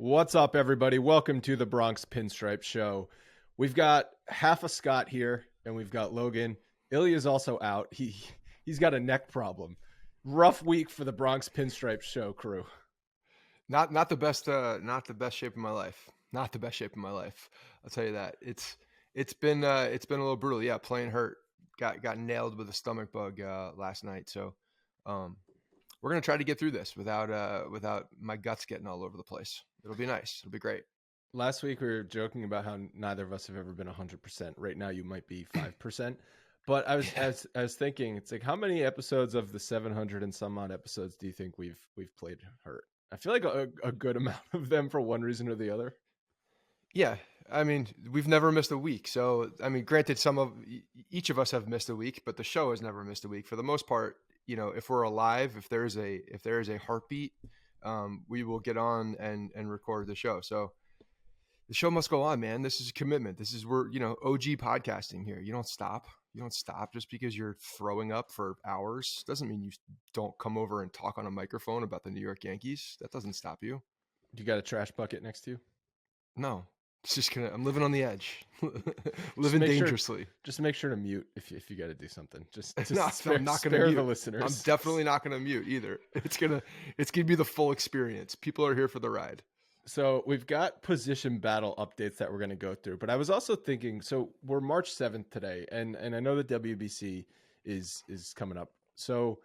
What's up, everybody? Welcome to the Bronx Pinstripes Show. We've got half a Scott here, and we've got Logan. Ilya's also out. He's got a neck problem. Rough week for the Bronx Pinstripes Show crew. Not the best shape of my life. Not the best shape of my life. I'll tell you that. It's been a little brutal. Yeah, playing hurt. Got nailed with a stomach bug last night. So we're gonna try to get through this without my guts getting all over the place. It'll be nice. It'll be great. Last week we were joking about how neither of us have ever been 100%. Right now you might be 5%. But I was thinking, it's like, how many episodes of the 700 and some odd episodes do you think we've played hurt? I feel like a good amount of them for one reason or the other. Yeah, I mean, we've never missed a week. So, I mean, granted, each of us have missed a week, but the show has never missed a week. For the most part, you know, if we're alive, if there is a heartbeat, we will get on and record the show. So the show must go on, man. This is a commitment. We're OG podcasting here. You don't stop. You don't stop just because you're throwing up for hours. Doesn't mean you don't come over and talk on a microphone about the New York Yankees. That doesn't stop you. You got a trash bucket next to you? No. It's just I'm living on the edge, living dangerously. Just make sure to mute if you got to do something. I'm not going to mute the listeners. I'm definitely not going to mute either. It's gonna be the full experience. People are here for the ride. So we've got position battle updates that we're going to go through, but I was also thinking, so we're March 7th today, and I know the WBC is coming up. So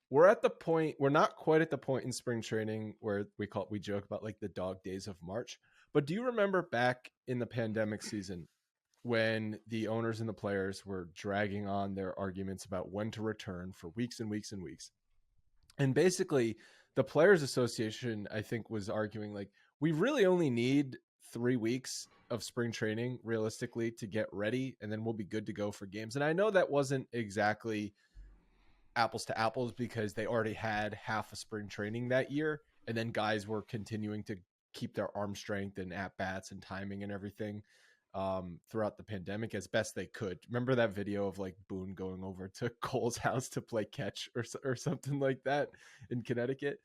we're not quite at the point in spring training where we joke about like the dog days of March. But do you remember back in the pandemic season when the owners and the players were dragging on their arguments about when to return for weeks and weeks and weeks? And basically, the Players Association, I think, was arguing like, we really only need 3 weeks of spring training realistically to get ready, and then we'll be good to go for games. And I know that wasn't exactly apples to apples because they already had half a spring training that year, and then guys were continuing to keep their arm strength and at bats and timing and everything throughout the pandemic as best they could. Remember that video of like Boone going over to Cole's house to play catch or something like that in Connecticut?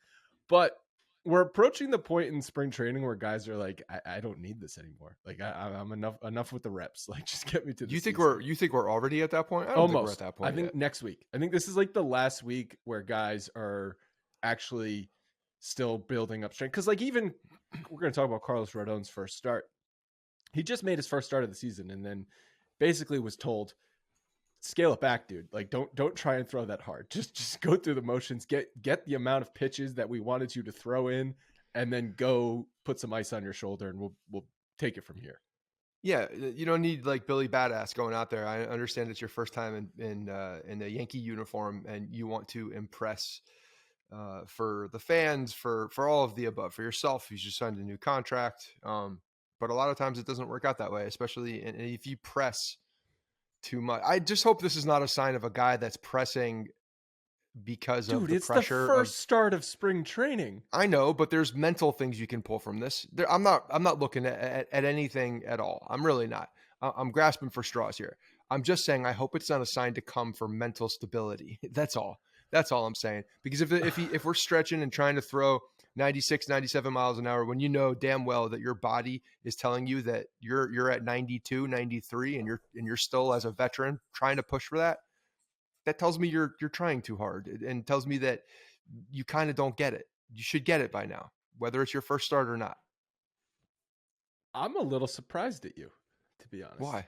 But we're approaching the point in spring training where guys are like, I don't need this anymore. Like I'm enough with the reps. Like just get me to the season. You think we're already at that point? I don't Almost. think we're at that point. I think yet. Next week. I think this is like the last week where guys are actually still building up strength. Because like even we're going to talk about Carlos Rodon's first start. He just made his first start of the season and then basically was told, scale it back, dude. Like don't try and throw that hard. Just go through the motions, get the amount of pitches that we wanted you to throw in, and then go put some ice on your shoulder and we'll take it from here. Yeah, you don't need like Billy Badass going out there. I understand it's your first time in a Yankee uniform and you want to impress for the fans, for all of the above, for yourself, who's just signed a new contract. But a lot of times it doesn't work out that way, especially if you press too much. I just hope this is not a sign of a guy that's pressing because of the pressure. It's the first start of spring training. I know, but there's mental things you can pull from this. I'm not looking at anything at all. I'm really not. I'm grasping for straws here. I'm just saying I hope it's not a sign to come for mental stability. That's all. That's all I'm saying. Because if we're stretching and trying to throw 96, 97 miles an hour, when you know damn well that your body is telling you that you're at 92, 93, and you're still as a veteran trying to push for that, that tells me you're trying too hard and tells me that you kind of don't get it. You should get it by now, whether it's your first start or not. I'm a little surprised at you, to be honest. Why?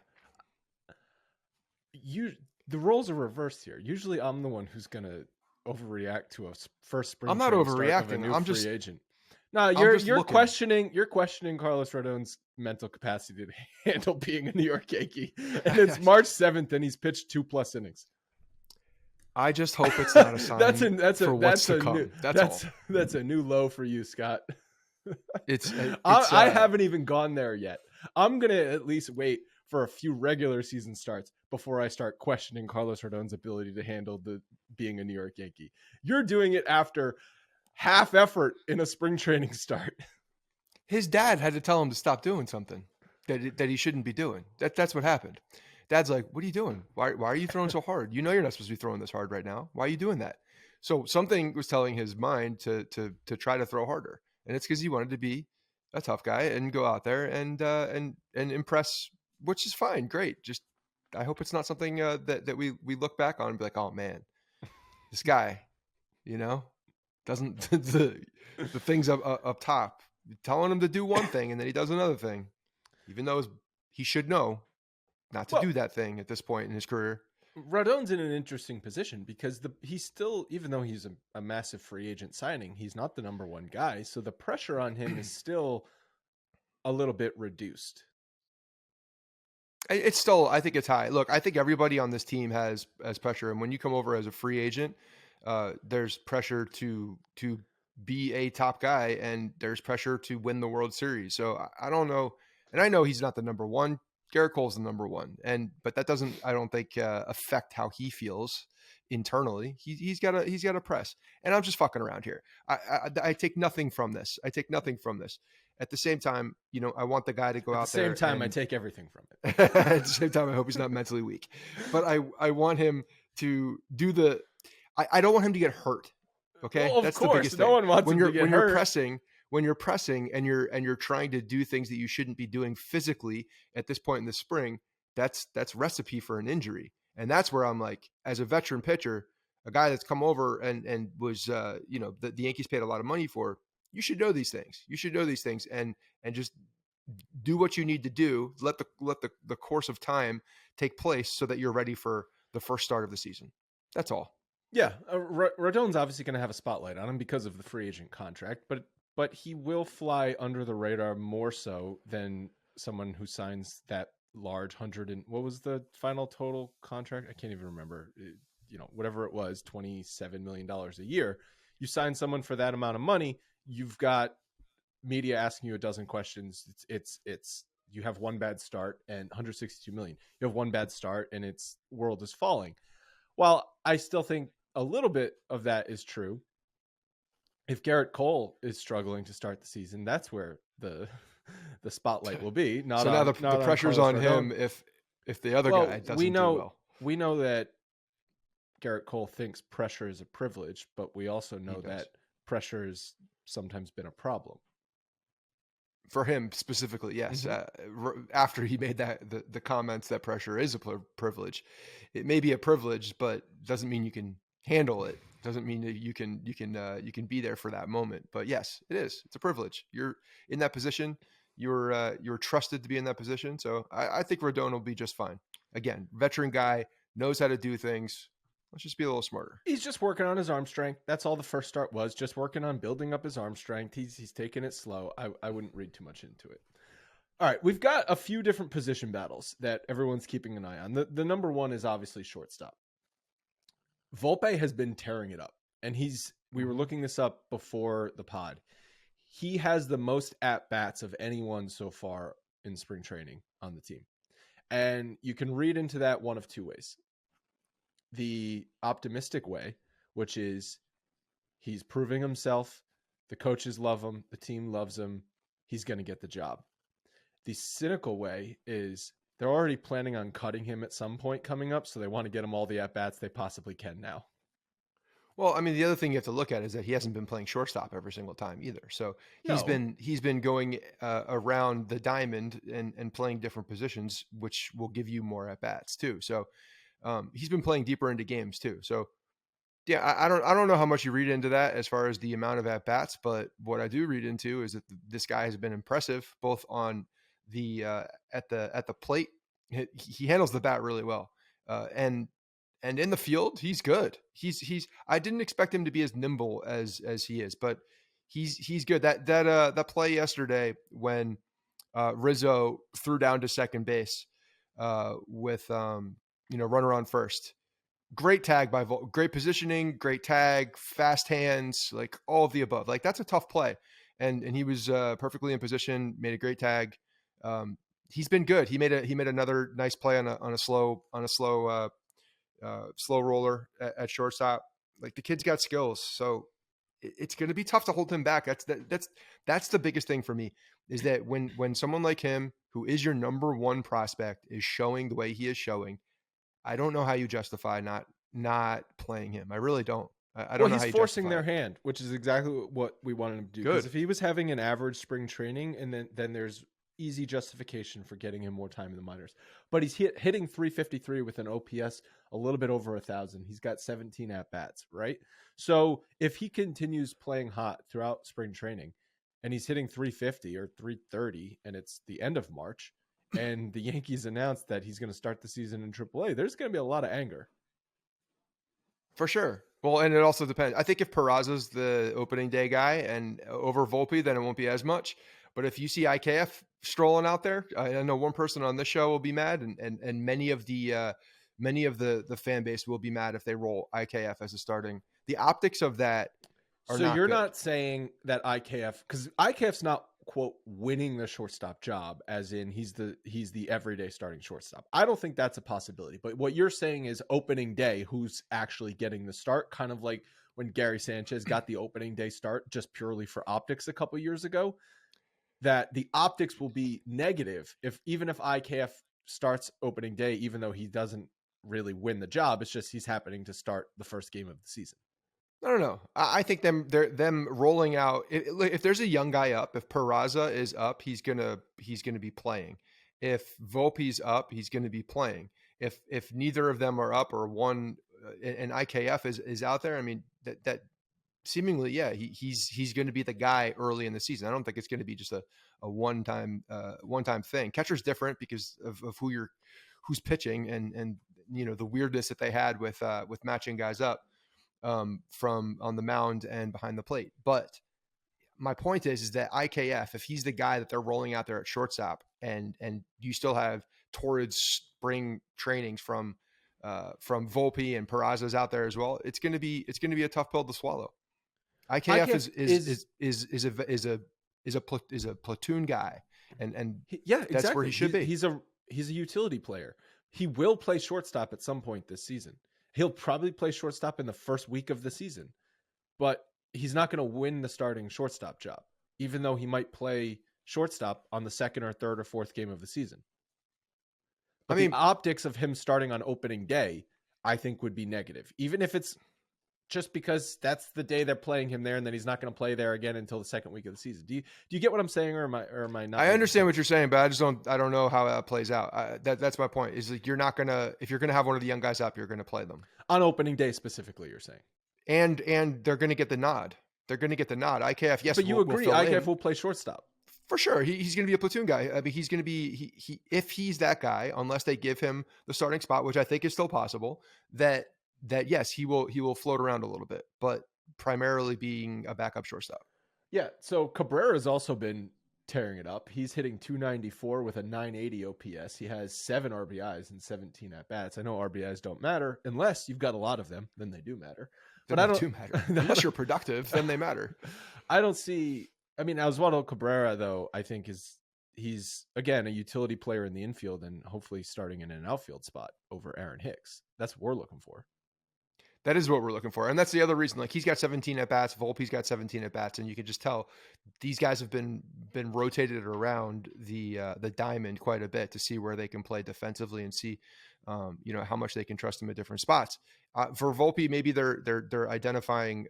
The roles are reversed here. Usually I'm the one who's going to overreact to a first spring. I'm not overreacting. I'm just free agent. No, you're questioning Carlos Rodon's mental capacity to handle being a New York Yankee. And it's March 7th and he's pitched 2+ innings. I just hope it's not a sign for what's to come. That's a new low for you, Scott. I haven't even gone there yet. I'm going to at least wait for a few regular season starts before I start questioning Carlos Rodon's ability to handle being a New York Yankee. You're doing it after half effort in a spring training start. His dad had to tell him to stop doing something that he shouldn't be doing. That's what happened. Dad's like, what are you doing? Why are you throwing so hard? You know you're not supposed to be throwing this hard right now. Why are you doing that? So something was telling his mind to try to throw harder. And it's because he wanted to be a tough guy and go out there and impress, which is fine, great. Just I hope it's not something that we look back on and be like, oh man, this guy, doesn't the things up top telling him to do one thing and then he does another thing, even though he should know not to do that thing at this point in his career. Rodon's in an interesting position because he's still, even though he's a massive free agent signing, he's not the number one guy. So the pressure on him is still a little bit reduced. It's still, I think it's high. Look, I think everybody on this team has pressure. And when you come over as a free agent, there's pressure to be a top guy and there's pressure to win the World Series. So I don't know. And I know he's not the number one. Garrett Cole's the number one, but that doesn't, I don't think, affect how he feels internally. He's got to press, and I'm just fucking around here. I take nothing from this. At the same time, I want the guy to go out there. At the same time, I take everything from it. At the same time, I hope he's not mentally weak, but I want him to do I don't want him to get hurt. Okay, well, that's course, the biggest thing. No one wants when him to get hurt. When you're pressing and you're trying to do things that you shouldn't be doing physically at this point in the spring, that's recipe for an injury. And that's where I'm like, as a veteran pitcher, a guy that's come over and was, the Yankees paid a lot of money for, you should know these things. You should know these things and just do what you need to do. Let the course of time take place so that you're ready for the first start of the season. That's all. Yeah. Rodon's obviously going to have a spotlight on him because of the free agent contract, but he will fly under the radar more so than someone who signs that large what was the final total contract? I can't even remember. Whatever it was, $27 million a year. You sign someone for that amount of money, you've got media asking you a dozen questions. It's you have one bad start and 162 million. You have one bad start and its world is falling. While I still think a little bit of that is true, if Garrett Cole is struggling to start the season, that's where the spotlight will be. Now the pressure's on him if the other guy doesn't do well. We know that Garrett Cole thinks pressure is a privilege, but we also know that pressure has sometimes been a problem. For him specifically, yes. Mm-hmm. After he made the comments that pressure is a privilege, it may be a privilege, but doesn't mean you can handle it. Doesn't mean that you can be there for that moment. But yes, it is. It's a privilege. You're in that position. You're trusted to be in that position. So I think Rodon will be just fine. Again, veteran guy, knows how to do things. Let's just be a little smarter. He's just working on his arm strength. That's all the first start was, just working on building up his arm strength. He's taking it slow. I wouldn't read too much into it. All right, we've got a few different position battles that everyone's keeping an eye on. The number one is obviously shortstop. Volpe has been tearing it up, and we were looking this up before the pod. He has the most at-bats of anyone so far in spring training on the team. And you can read into that one of two ways. The optimistic way, which is he's proving himself, the coaches love him, the team loves him, he's going to get the job. The cynical way is they're already planning on cutting him at some point coming up, so they want to get him all the at-bats they possibly can now. Well, I mean, the other thing you have to look at is that he hasn't been playing shortstop every single time either. So he's been going around the diamond and playing different positions, which will give you more at-bats too. So he's been playing deeper into games too. So yeah, I don't know how much you read into that as far as the amount of at-bats, but what I do read into is that this guy has been impressive both on the at the plate. He handles the bat really well, and in the field he's good. He's I didn't expect him to be as nimble as he is, but he's good. That play yesterday when Rizzo threw down to second base with runner on first. Great tag by great positioning, great tag, fast hands, like all of the above. Like that's a tough play, and he was perfectly in position. Made a great tag. He's been good. He made another nice play on a slow roller at shortstop. Like the kid's got skills, so it's going to be tough to hold him back. That's the biggest thing for me is that when someone like him, who is your number one prospect, is showing the way he is showing, I don't know how you justify not playing him. I really don't. I don't know how he's you forcing justify their it. hand, which is exactly what we wanted him to do. Because Good. if he was having an average spring training, and then there's easy justification for getting him more time in the minors. But he's hitting 353 with an OPS a little bit over 1,000. He's got 17 at bats, right? So if he continues playing hot throughout spring training, and he's hitting 350 or 330, and it's the end of March, and the Yankees announced that he's going to start the season in AAA, there's going to be a lot of anger. For sure. Well, and it also depends. I think if Peraza's the opening day guy and over Volpe, then it won't be as much. But if you see IKF strolling out there, I know one person on this show will be mad, and many of the fan base will be mad if they roll IKF as a starting. The optics of that are so not you're good. not saying that IKF, because IKF's not quote winning the shortstop job, as in he's the everyday starting shortstop. I don't think that's a possibility. But what you're saying is opening day, who's actually getting the start, kind of like when Gary Sanchez got the opening day start just purely for optics a couple years ago. That the optics will be negative even if IKF starts opening day, even though he doesn't really win the job. It's just he's happening to start the first game of the season. No. I think them rolling out. If there's a young guy up, if Peraza is up, he's gonna be playing. If Volpe's up, he's gonna be playing. If neither of them are up or one and IKF is out there, I mean that seemingly, yeah, he's going to be the guy early in the season. I don't think it's going to be just a one time thing. Catcher's different because of who's pitching and the weirdness that they had with matching guys up from on the mound and behind the plate. But my point is that IKF, if he's the guy that they're rolling out there at shortstop, and you still have torrid spring trainings from Volpe and Peraza's out there as well, it's going to be a tough pill to swallow. IKF is a platoon guy, and exactly. That's where he should be. He's a utility player. He will play shortstop at some point this season. He'll probably play shortstop in the first week of the season, but he's not going to win the starting shortstop job, even though he might play shortstop on the second or third or fourth game of the season. But the optics of him starting on opening day, I think, would be negative, even if it's just because that's the day they're playing him there, and then he's not going to play there again until the second week of the season. Do you get what I'm saying, or am I not? I understand what you're saying, but I don't know how that plays out. That's my point. Is like if you're going to have one of the young guys up, you're going to play them on opening day specifically. You're saying, and they're going to get the nod. IKF, yes, but you agree IKF will play shortstop for sure. He's going to be a platoon guy. I mean, he's going to be if he's that guy, unless they give him the starting spot, which I think is still possible. That yes, he will float around a little bit, but primarily being a backup shortstop. Yeah. So Cabrera's also been tearing it up. He's hitting 294 with a 980 OPS. He has 7 RBIs and 17 at bats. I know RBIs don't matter unless you've got a lot of them. Then they do matter. But I don't matter unless you're productive. Then they matter. I don't see. I mean, Oswaldo Cabrera, though, I think he's again a utility player in the infield and hopefully starting in an outfield spot over Aaron Hicks. That's what we're looking for. That is what we're looking for. And that's the other reason. Like, he's got 17 at bats, Volpe's got 17 at bats, and you can just tell these guys have been rotated around the diamond quite a bit to see where they can play defensively and see how much they can trust him at different spots. For Volpe, maybe they're identifying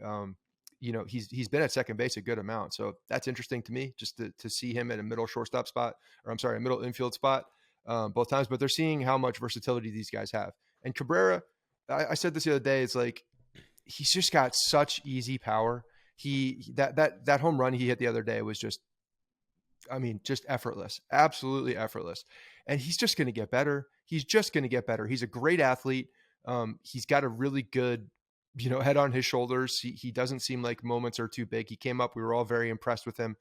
he's been at second base a good amount. So that's interesting to me, just to see him at a middle shortstop spot, or I'm sorry, a middle infield spot both times, but they're seeing how much versatility these guys have. And Cabrera, I said this the other day, it's like, he's just got such easy power. That home run he hit the other day was just effortless, absolutely effortless. And he's just going to get better. He's a great athlete. He's got a really good, head on his shoulders. He doesn't seem like moments are too big. We were all very impressed with him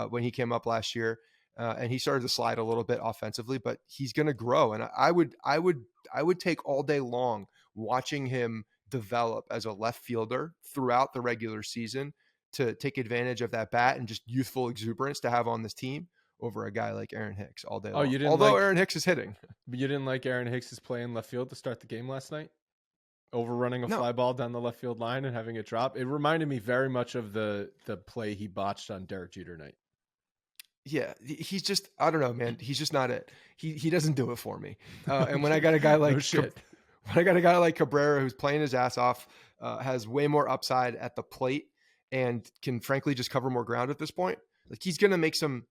when he came up last year. And he started to slide a little bit offensively, but he's going to grow. And I would take all day long watching him develop as a left fielder throughout the regular season to take advantage of that bat and just youthful exuberance to have on this team over a guy like Aaron Hicks all day long. Although Aaron Hicks is hitting. But you didn't like Aaron Hicks is playing left field to start the game last night? Overrunning a fly ball down the left field line and having it drop? It reminded me very much of the play he botched on Derek Jeter night. Yeah, he's just, I don't know, man. He's just not it. He doesn't do it for me. And when I got a guy like But I got a guy like Cabrera who's playing his ass off, has way more upside at the plate, and can frankly just cover more ground at this point. Like he's gonna make some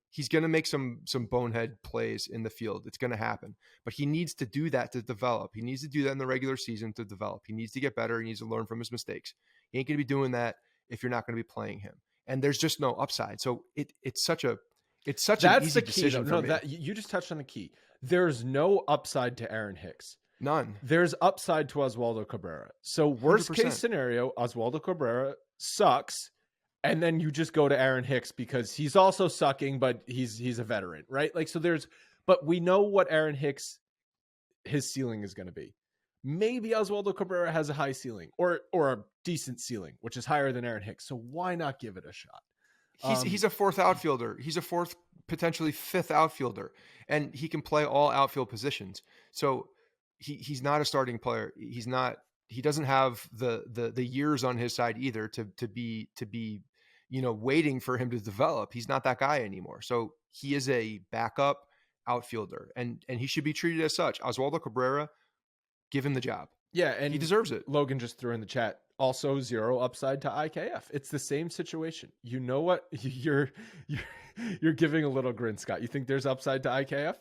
bonehead plays in the field. It's gonna happen, but he needs to do that to develop. He needs to do that in the regular season to develop. He needs to get better. He needs to learn from his mistakes. He ain't gonna be doing that if you're not gonna be playing him. And there's just no upside. So it's such an easy decision for me. That you just touched on the key. There's no upside to Aaron Hicks. None. There's upside to Oswaldo Cabrera. So worst 100%. case scenario, Oswaldo Cabrera sucks, and then you just go to Aaron Hicks because he's also sucking, but he's a veteran, right? Like, so but we know what Aaron Hicks, his ceiling is going to be. Maybe Oswaldo Cabrera has a high ceiling or a decent ceiling, which is higher than Aaron Hicks. So why not give it a shot? He's a fourth outfielder. He's a fourth, potentially fifth outfielder, and he can play all outfield positions. So he's not a starting player. He doesn't have the years on his side either to be waiting for him to develop. He's not that guy anymore. So he is a backup outfielder, and he should be treated as such. Oswaldo Cabrera, give him the job. Yeah, and he deserves it. Logan just threw in the chat, also zero upside to IKF. It's the same situation. You know what? You're giving a little grin, Scott. You think there's upside to IKF?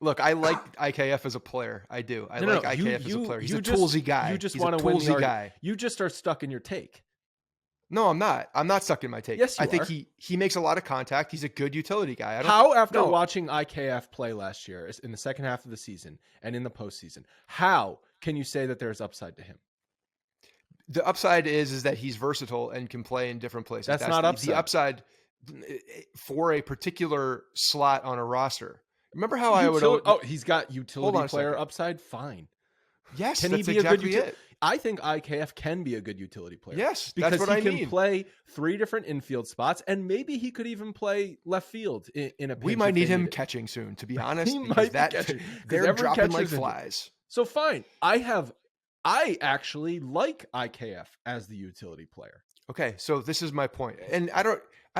Look, I like IKF as a player. I do. I like IKF as a player. He's a toolsy guy. You just want to win the guy. You just are stuck in your take. No, I'm not. I'm not stuck in my take. Yes, you I think are. he makes a lot of contact. He's a good utility guy. After watching IKF play last year in the second half of the season and in the postseason, how can you say that there's upside to him? The upside is that he's versatile and can play in different places. That's not upside. The upside for a particular slot on a roster. Remember how he's got utility player upside? Fine. Yes, can he be exactly a good? I think IKF can be a good utility player. Yes, because that's what he can play 3 different infield spots, and maybe he could even play left field in a pinch. We might need him catching soon, to be honest. He might be catching. They're dropping like flies. So fine, I actually like IKF as the utility player. Okay, so this is my point, and I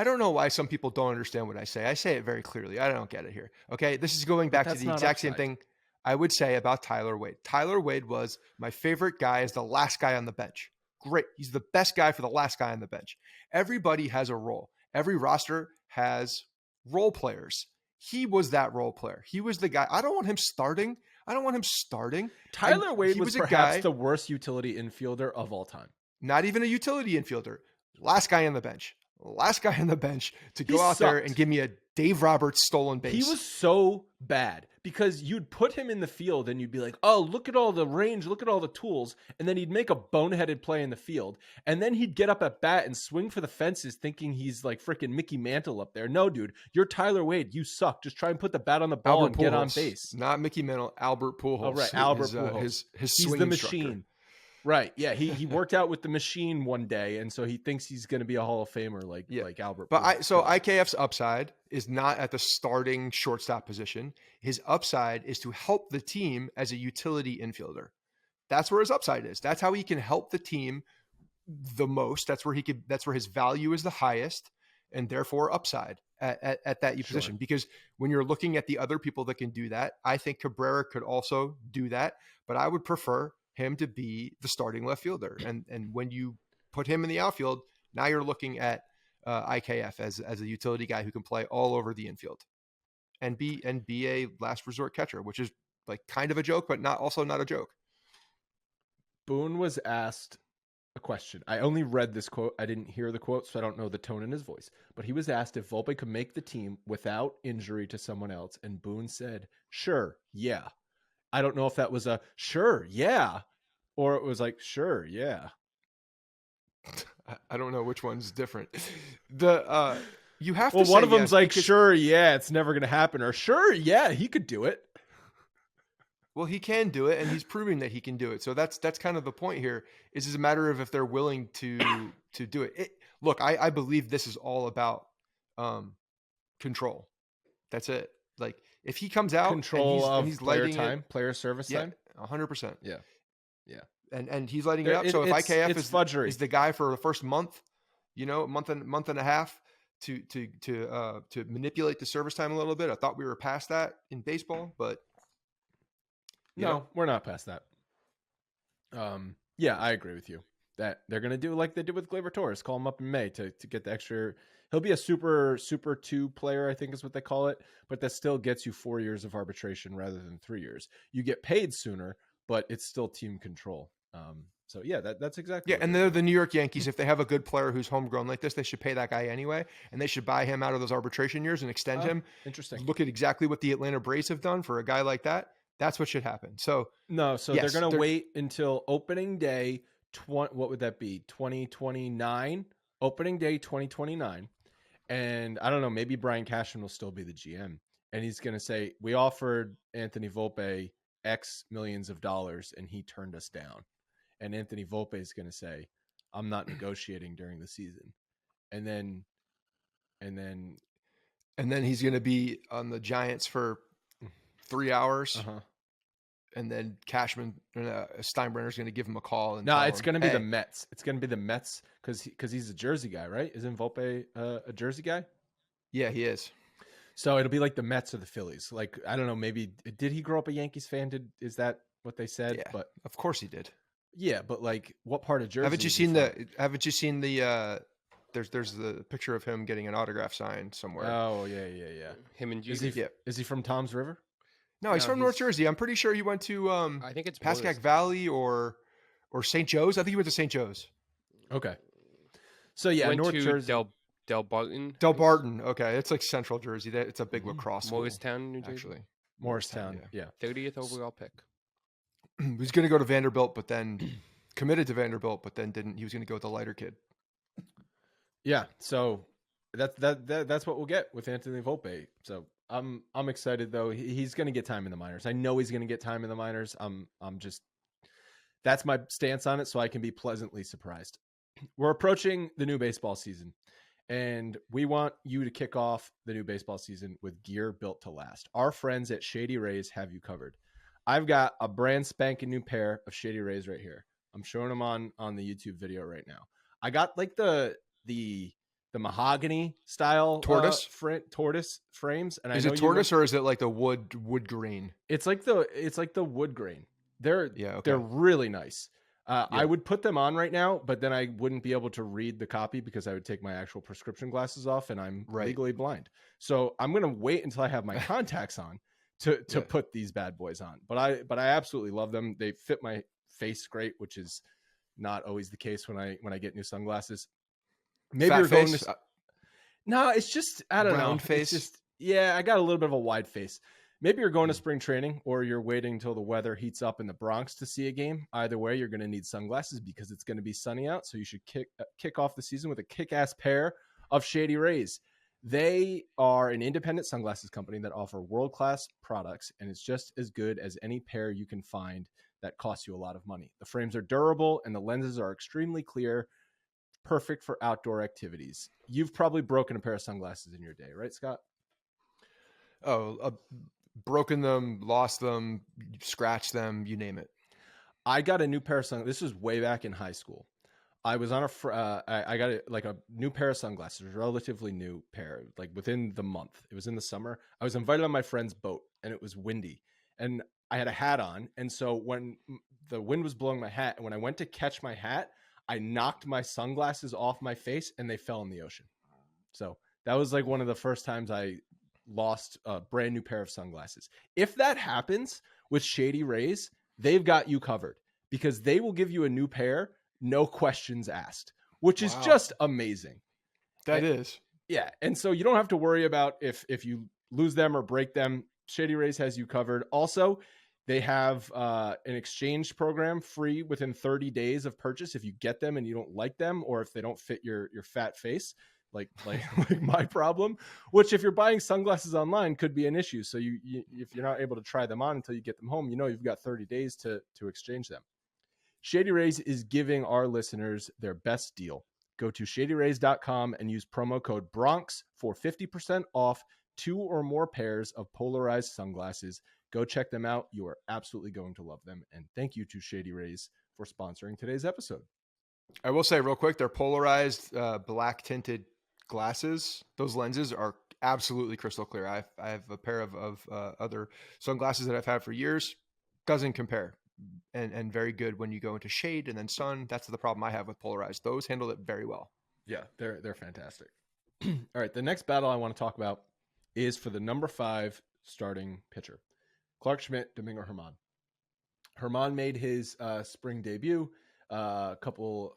don't know why some people don't understand what I say. I say it very clearly. I don't get it here. Okay, this is going back to the exact same thing I would say about Tyler Wade. Tyler Wade was my favorite guy as the last guy on the bench. Great. He's the best guy for the last guy on the bench. Everybody has a role. Every roster has role players. He was that role player. He was the guy. I don't want him starting. Tyler Wade was perhaps the worst utility infielder of all time. Not even a utility infielder. Last guy on the bench. To go out there and give me a Dave Roberts stolen base. He was so bad because you'd put him in the field and you'd be like, oh, look at all the range, look at all the tools. And then he'd make a boneheaded play in the field. And then he'd get up at bat and swing for the fences thinking he's like freaking Mickey Mantle up there. No, dude, you're Tyler Wade. You suck. Just try and put the bat on the ball and get on base. Not Mickey Mantle, Albert Pujols. Oh, right. Albert Pujols. His he's the machine. Right. Yeah. He worked out with the machine one day. And so he thinks he's going to be a Hall of Famer like Albert. But IKF's upside is not at the starting shortstop position. His upside is to help the team as a utility infielder. That's where his upside is. That's how he can help the team the most. That's where his value is the highest, and therefore upside at that position. Because when you're looking at the other people that can do that, I think Cabrera could also do that, but I would prefer him to be the starting left fielder. And when you put him in the outfield, now you're looking at IKF as a utility guy who can play all over the infield and be a last resort catcher, which is like kind of a joke, but not a joke. Boone was asked a question. I only read this quote. I didn't hear the quote, so I don't know the tone in his voice. But he was asked if Volpe could make the team without injury to someone else. And Boone said, sure, yeah. I don't know if that was a sure, yeah, or it was like, sure, yeah. I don't know which one's different. You have to well, say one of them's yes, like, sure, yeah, it's never going to happen, or sure, yeah, he could do it. Well, he can do it, and he's proving that he can do it. So that's kind of the point here. Is a matter of if they're willing to do it. Look, I believe this is all about control. That's it. Like if he comes out control and he's player lighting time, player service time, 100%. Yeah. And he's lighting it up. So if IKF is the guy for the first month, month and a half to manipulate the service time a little bit. I thought we were past that in baseball, but no, we're not past that. Yeah, I agree with you that they're going to do like they did with Gleyber Torres, call him up in May to get the extra. He'll be a super 2 player, I think is what they call it, but that still gets you 4 years of arbitration rather than 3 years. You get paid sooner, but it's still team control. So yeah, that's exactly. Yeah, what and they're they're doing. the New York Yankees. If they have a good player who's homegrown like this, they should pay that guy anyway, and they should buy him out of those arbitration years and extend him. Interesting. Look at exactly what the Atlanta Braves have done for a guy like that. That's what should happen. So No, so yes, they're going to wait until opening day. What would that be? 2029. Opening day 2029. And I don't know, maybe Brian Cashman will still be the GM. And he's going to say, we offered Anthony Volpe X millions of dollars and he turned us down. And Anthony Volpe is going to say, I'm not negotiating during the season. And then he's going to be on the Giants for 3 hours. uh-huh. And then Cashman, Steinbrenner's going to give him a call. And no, it's him, going to be the Mets. It's going to be the Mets because he's a Jersey guy, right? Isn't Volpe a Jersey guy? Yeah, he is. So it'll be like the Mets or the Phillies. Like, I don't know, maybe did he grow up a Yankees fan? Is that what they said? Yeah, but of course he did. Yeah, but like, what part of Jersey? Haven't you seen the? There's the picture of him getting an autograph signed somewhere. Oh yeah. Him and Judy. Is he from Tom's River? No, he's from North Jersey. I'm pretty sure he went to I think it's Pascack Valley or St. Joe's. I think he went to St. Joe's. Okay. So yeah, went North to Jersey. Del Barton. Del Barton. Okay, it's like Central Jersey. It's a big lacrosse school. Morristown, New Jersey. Actually, Morristown. Yeah. 30th overall pick. He was going to go to Vanderbilt, but then committed to Vanderbilt, but then didn't. He was going to go with the lighter kid. Yeah. So that's what we'll get with Anthony Volpe. So I'm excited though. He's going to get time in the minors. I know he's going to get time in the minors. I'm just that's my stance on it. So I can be pleasantly surprised. We're approaching the new baseball season, and we want you to kick off the new baseball season with gear built to last. Our friends at Shady Rays have you covered. I've got a brand spanking new pair of Shady Rays right here. I'm showing them on the YouTube video right now. I got like the mahogany style tortoise frames, and is it tortoise or is it like the wood grain? It's like the wood grain. They're really nice. I would put them on right now, but then I wouldn't be able to read the copy because I would take my actual prescription glasses off, and I'm legally blind. So I'm gonna wait until I have my contacts on to put these bad boys on. But I absolutely love them. They fit my face great, which is not always the case when I get new sunglasses. Maybe Fat you're going face? to. No, it's just I don't know. Round face? It's just I got a little bit of a wide face. Maybe you're going to spring training or you're waiting until the weather heats up in the Bronx to see a game. Either way, you're going to need sunglasses because it's going to be sunny out. So you should kick off the season with a kick-ass pair of Shady Rays. They are an independent sunglasses company that offer world-class products, and it's just as good as any pair you can find that costs you a lot of money. The frames are durable and the lenses are extremely clear, perfect for outdoor activities. You've probably broken a pair of sunglasses in your day, right, Scott? Broken them, lost them, scratched them, you name it. I got a new pair of sunglasses. This was way back in high school. I was on I got a new pair of sunglasses, relatively new pair, like within the month. It was in the summer. I was invited on my friend's boat and it was windy and I had a hat on. And so when the wind was blowing my hat and when I went to catch my hat, I knocked my sunglasses off my face and they fell in the ocean. So that was like one of the first times I lost a brand new pair of sunglasses. If that happens with Shady Rays, they've got you covered because they will give you a new pair, no questions asked, which is just amazing. That is. Yeah. And so you don't have to worry about if you lose them or break them. Shady Rays has you covered. Also, they have an exchange program free within 30 days of purchase if you get them and you don't like them or if they don't fit your fat face. Like my problem, which if you're buying sunglasses online could be an issue. So you if you're not able to try them on until you get them home, you've got 30 days to exchange them. Shady Rays is giving our listeners their best deal. Go to shadyrays.com and use promo code Bronx for 50% off 2 or more pairs of polarized sunglasses. Go check them out. You are absolutely going to love them. And thank you to Shady Rays for sponsoring today's episode. I will say real quick, they're polarized black tinted glasses. Those lenses are absolutely crystal clear. I have a pair of other sunglasses that I've had for years. Doesn't compare. and very good when you go into shade and then sun. That's the problem I have with polarized. Those handled it very well. Yeah, they're fantastic. All right, the next battle I want to talk about is for the number 5 starting pitcher. Clark Schmidt, Domingo Germán. Germán made his spring debut a couple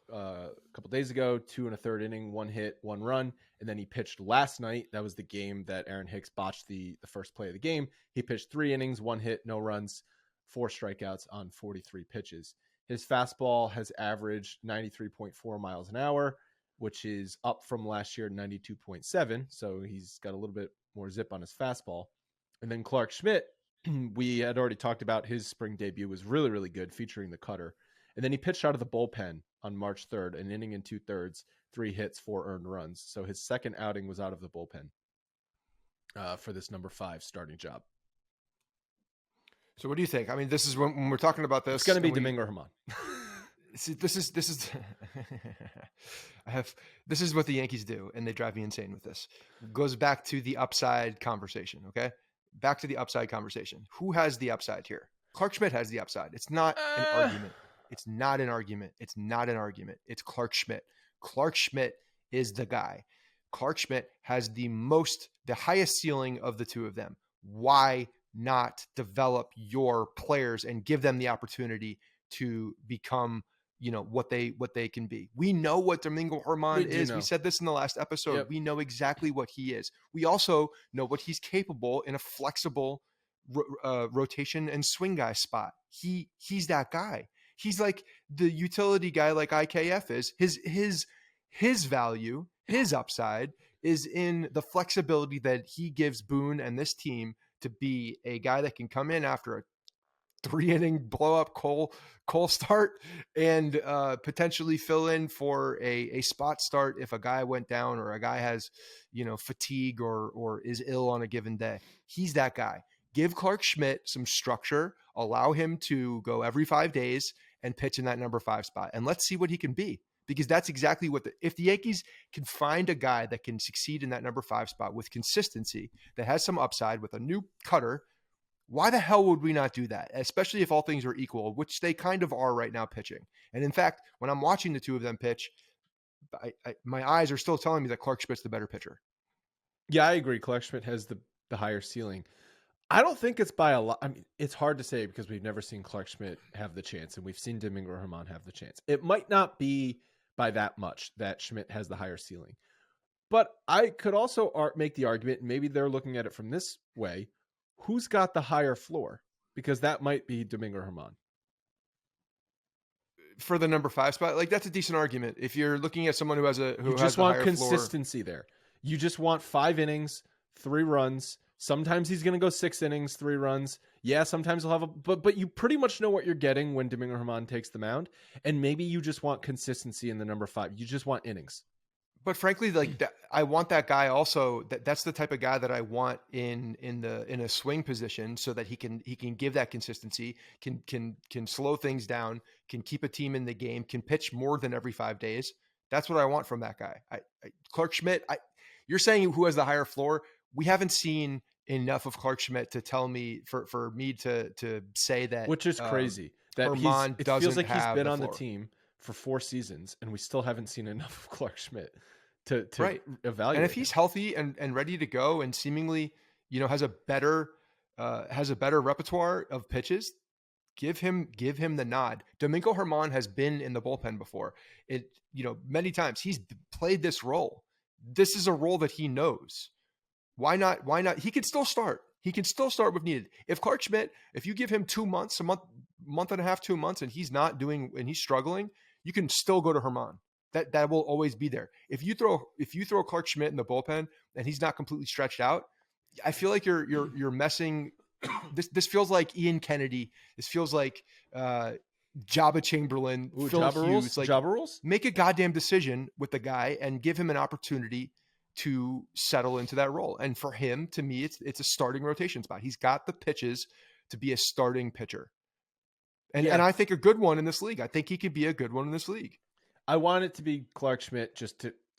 days ago, 2 1/3 inning, 1 hit, 1 run, and then he pitched last night. That was the game that Aaron Hicks botched the first play of the game. He pitched 3 innings, 1 hit, no runs, 4 strikeouts on 43 pitches. His fastball has averaged 93.4 miles an hour, which is up from last year, 92.7. So he's got a little bit more zip on his fastball. And then Clark Schmidt, we had already talked about his spring debut was really, really good, featuring the cutter. And then he pitched out of the bullpen on March 3rd, an inning and 2/3, 3 hits, 4 earned runs. So his second outing was out of the bullpen for this number 5 starting job. So what do you think? I mean, this is when we're talking about this. It's going to be Domingo Germán. See, this is this is what the Yankees do, and they drive me insane with this. It goes back to the upside conversation. Okay, back to the upside conversation. Who has the upside here? Clark Schmidt has the upside. It's not an argument. It's not an argument. It's not an argument. It's Clark Schmidt. Clark Schmidt is the guy. Clark Schmidt has the highest ceiling of the two of them. Why not develop your players and give them the opportunity to become, what they can be? We know what Domingo Germán is. We said this in the last episode. Yep. We know exactly what he is. We also know what he's capable in a flexible rotation and swing guy spot. He's that guy. He's like the utility guy, like IKF is. His value, his upside is in the flexibility that he gives Boone and this team to be a guy that can come in after a 3-inning blow up Cole start and potentially fill in for a spot start if a guy went down or a guy has, fatigue or is ill on a given day. He's that guy. Give Clark Schmidt some structure, allow him to go every 5 days and pitch in that number 5 spot. And let's see what he can be, because that's exactly if the Yankees can find a guy that can succeed in that number 5 spot with consistency, that has some upside with a new cutter, why the hell would we not do that? Especially if all things are equal, which they kind of are right now pitching. And in fact, when I'm watching the two of them pitch, my eyes are still telling me that Clark Schmidt's the better pitcher. Yeah, I agree. Clark Schmidt has the higher ceiling. I don't think it's by a lot. I mean, it's hard to say because we've never seen Clark Schmidt have the chance, and we've seen Domingo Germán have the chance. It might not be by that much that Schmidt has the higher ceiling. But I could also make the argument, and maybe they're looking at it from this way, who's got the higher floor? Because that might be Domingo Germán. For the number 5 spot, like that's a decent argument. If you're looking at someone who has a you just want consistency there. You just want 5 innings, 3 runs. Sometimes he's going to go 6 innings, 3 runs. Yeah, sometimes he'll have but you pretty much know what you're getting when Domingo Germán takes the mound. And maybe you just want consistency in the number 5. You just want innings. But frankly, like I want that guy also. That's the type of guy that I want in a swing position, so that he can give that consistency, can slow things down, can keep a team in the game, can pitch more than every 5 days. That's what I want from that guy. Clark Schmidt. You're saying who has the higher floor? We haven't seen enough of Clark Schmidt to tell me for me to say that, which is crazy. That it feels like he's been on the team for 4 seasons, and we still haven't seen enough of Clark Schmidt to evaluate. And if he's healthy and ready to go, and seemingly has a better repertoire of pitches, give him the nod. Domingo Germán has been in the bullpen before. Many times he's played this role. This is a role that he knows. Why not? He can still start. He can still start if needed. If Clark Schmidt, if you give him 2 months, month and a half, 2 months, and he's not doing, and he's struggling, you can still go to Germán. That will always be there. If you throw Clark Schmidt in the bullpen and he's not completely stretched out, I feel like you're messing. This feels like Ian Kennedy. This feels like Jabba Chamberlain. Phil Hughes. Like, Jabba rules? Make a goddamn decision with the guy and give him an opportunity to settle into that role. And for him, to me, it's a starting rotation spot. He's got the pitches to be a starting pitcher. And I think a good one in this league. I think he could be a good one in this league. I want it to be Clark Schmidt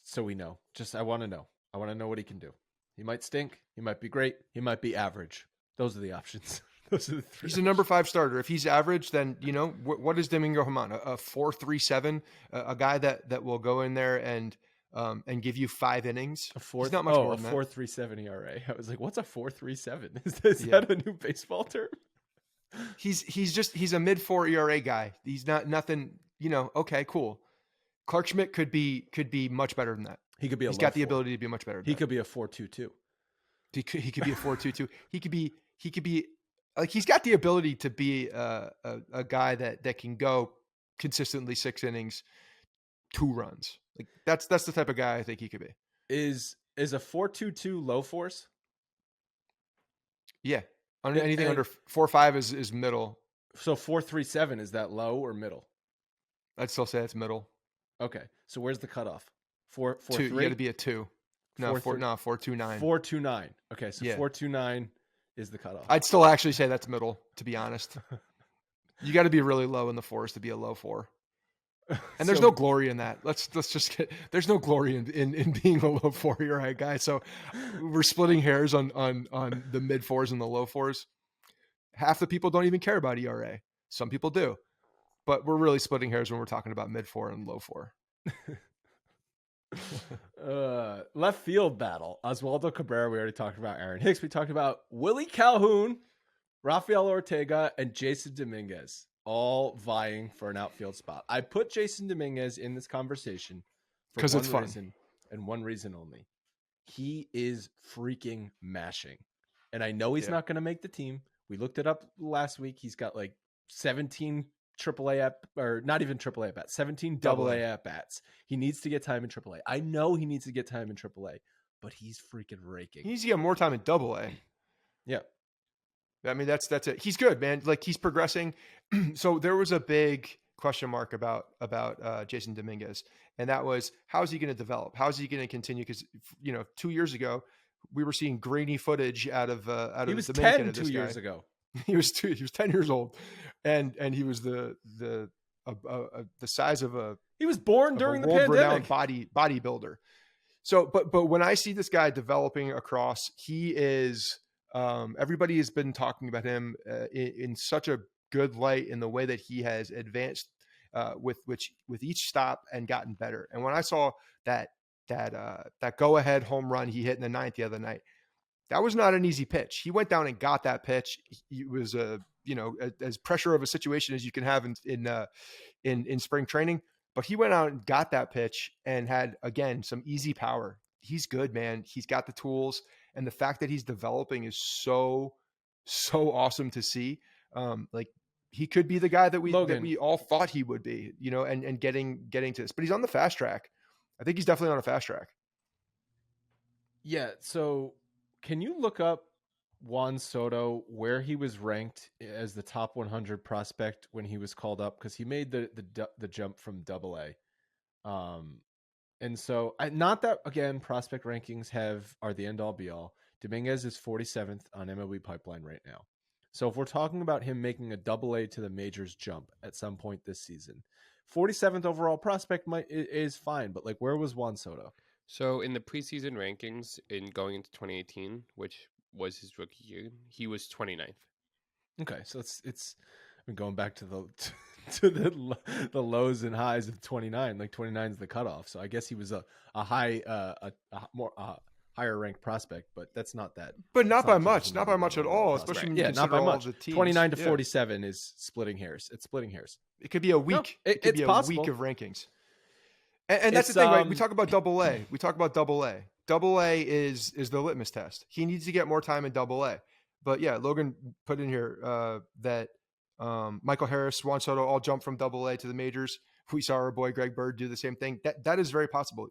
so we know. I want to know. I want to know what he can do. He might stink. He might be great. He might be average. Those are the options. Those are the three. He's a number 5 starter. If he's average, then what is Domingo Germán? A 4.37, a guy that will go in there and give you 5 innings. He's not much more than that. 4.37 ERA. I was like, what's a 4.37? Is that a new baseball term? He's a mid 4 ERA guy. He's not nothing. Okay, cool. Clark Schmidt could be much better than that. He could be. He's got the ability to be much better. He could be a 4.22. He could be a 4.22. He could be like, he's got the ability to be a guy that can go consistently 6 innings, 2 runs. Like that's the type of guy I think he could be. Is a 4.22 low force? Yeah. Anything under 4.5 is middle. So 4.37, is that low or middle? I'd still say it's middle. Okay. So where's the cutoff? 4.3? You got to be a 2. No, 4.29. 4.29. Okay, so Yeah. 4.29 is the cutoff. I'd still actually say that's middle, to be honest. You got to be really low in the 4s to be a low 4. And there's no glory in that. Let's just get. There's no glory in being a low 4 ERA guy. So we're splitting hairs on the mid 4s and the low 4s. Half the people don't even care about ERA. Some people do, but we're really splitting hairs when we're talking about mid 4 and low 4. Left field battle. Oswaldo Cabrera, we already talked about. Aaron Hicks, we talked about. Willie Calhoun, Rafael Ortega, and Jason Dominguez, all vying for an outfield spot. I put Jason Dominguez in this conversation because it's fun reason, and one reason only. He is freaking mashing, and I know he's not going to make the team. We looked it up last week. He's got like 17 AAA or not even AAA at bats, 17 AA at bats. He needs to get time in AAA. I know he needs to get time in AAA, but he's freaking raking. He needs to get more time in AA. Yeah. I mean, that's it. He's good, man. Like, he's progressing. So there was a big question mark about Jason Dominguez, and that was, how is he going to develop? How is he going to continue? Because 2 years ago we were seeing grainy footage out of he was the Dominican 10 2 years ago. He was 10 years old, and he was the size of a. He was born during the world-renowned pandemic. bodybuilder. So, but when I see this guy developing across, he is. Everybody has been talking about him in such a good light in the way that he has advanced with each stop and gotten better. And when I saw that go ahead home run he hit in the 9th the other night, that was not an easy pitch. He went down and got that pitch. It was as pressure of a situation as you can have in spring training. But he went out and got that pitch and had, again, some easy power. He's good, man. He's got the tools. And the fact that he's developing is so awesome to see. Like, he could be the guy that we all thought he would be, and getting to this. But he's on the fast track. I think he's definitely on a fast track. Yeah. So can you look up Juan Soto, where he was ranked as the top 100 prospect when he was called up? Because he made the jump from AA. And so, not that, again, prospect rankings are the end all be all. Dominguez is 47th on MLB Pipeline right now. So if we're talking about him making a AA to the majors jump at some point this season, 47th overall prospect is fine. But like, where was Juan Soto? So in the preseason rankings in going into 2018, which was his rookie year, he was 29th. Okay, so it's I mean, going back to the lows and highs of 29. Like 29 is the cutoff. So I guess he was a higher ranked prospect, but that's not that. But not by much at all. Especially when you not by much. The teams. 29 to 47 is splitting hairs. It's splitting hairs. It could be a week. No, it could be possible. A week of rankings. And that's the thing, right? We talk about AA. We talk about AA. AA is the litmus test. He needs to get more time in AA. But yeah, Logan put in here that Michael Harris, Juan Soto all jumped from AA to the majors. We saw our boy Greg Bird do the same thing. That is very possible.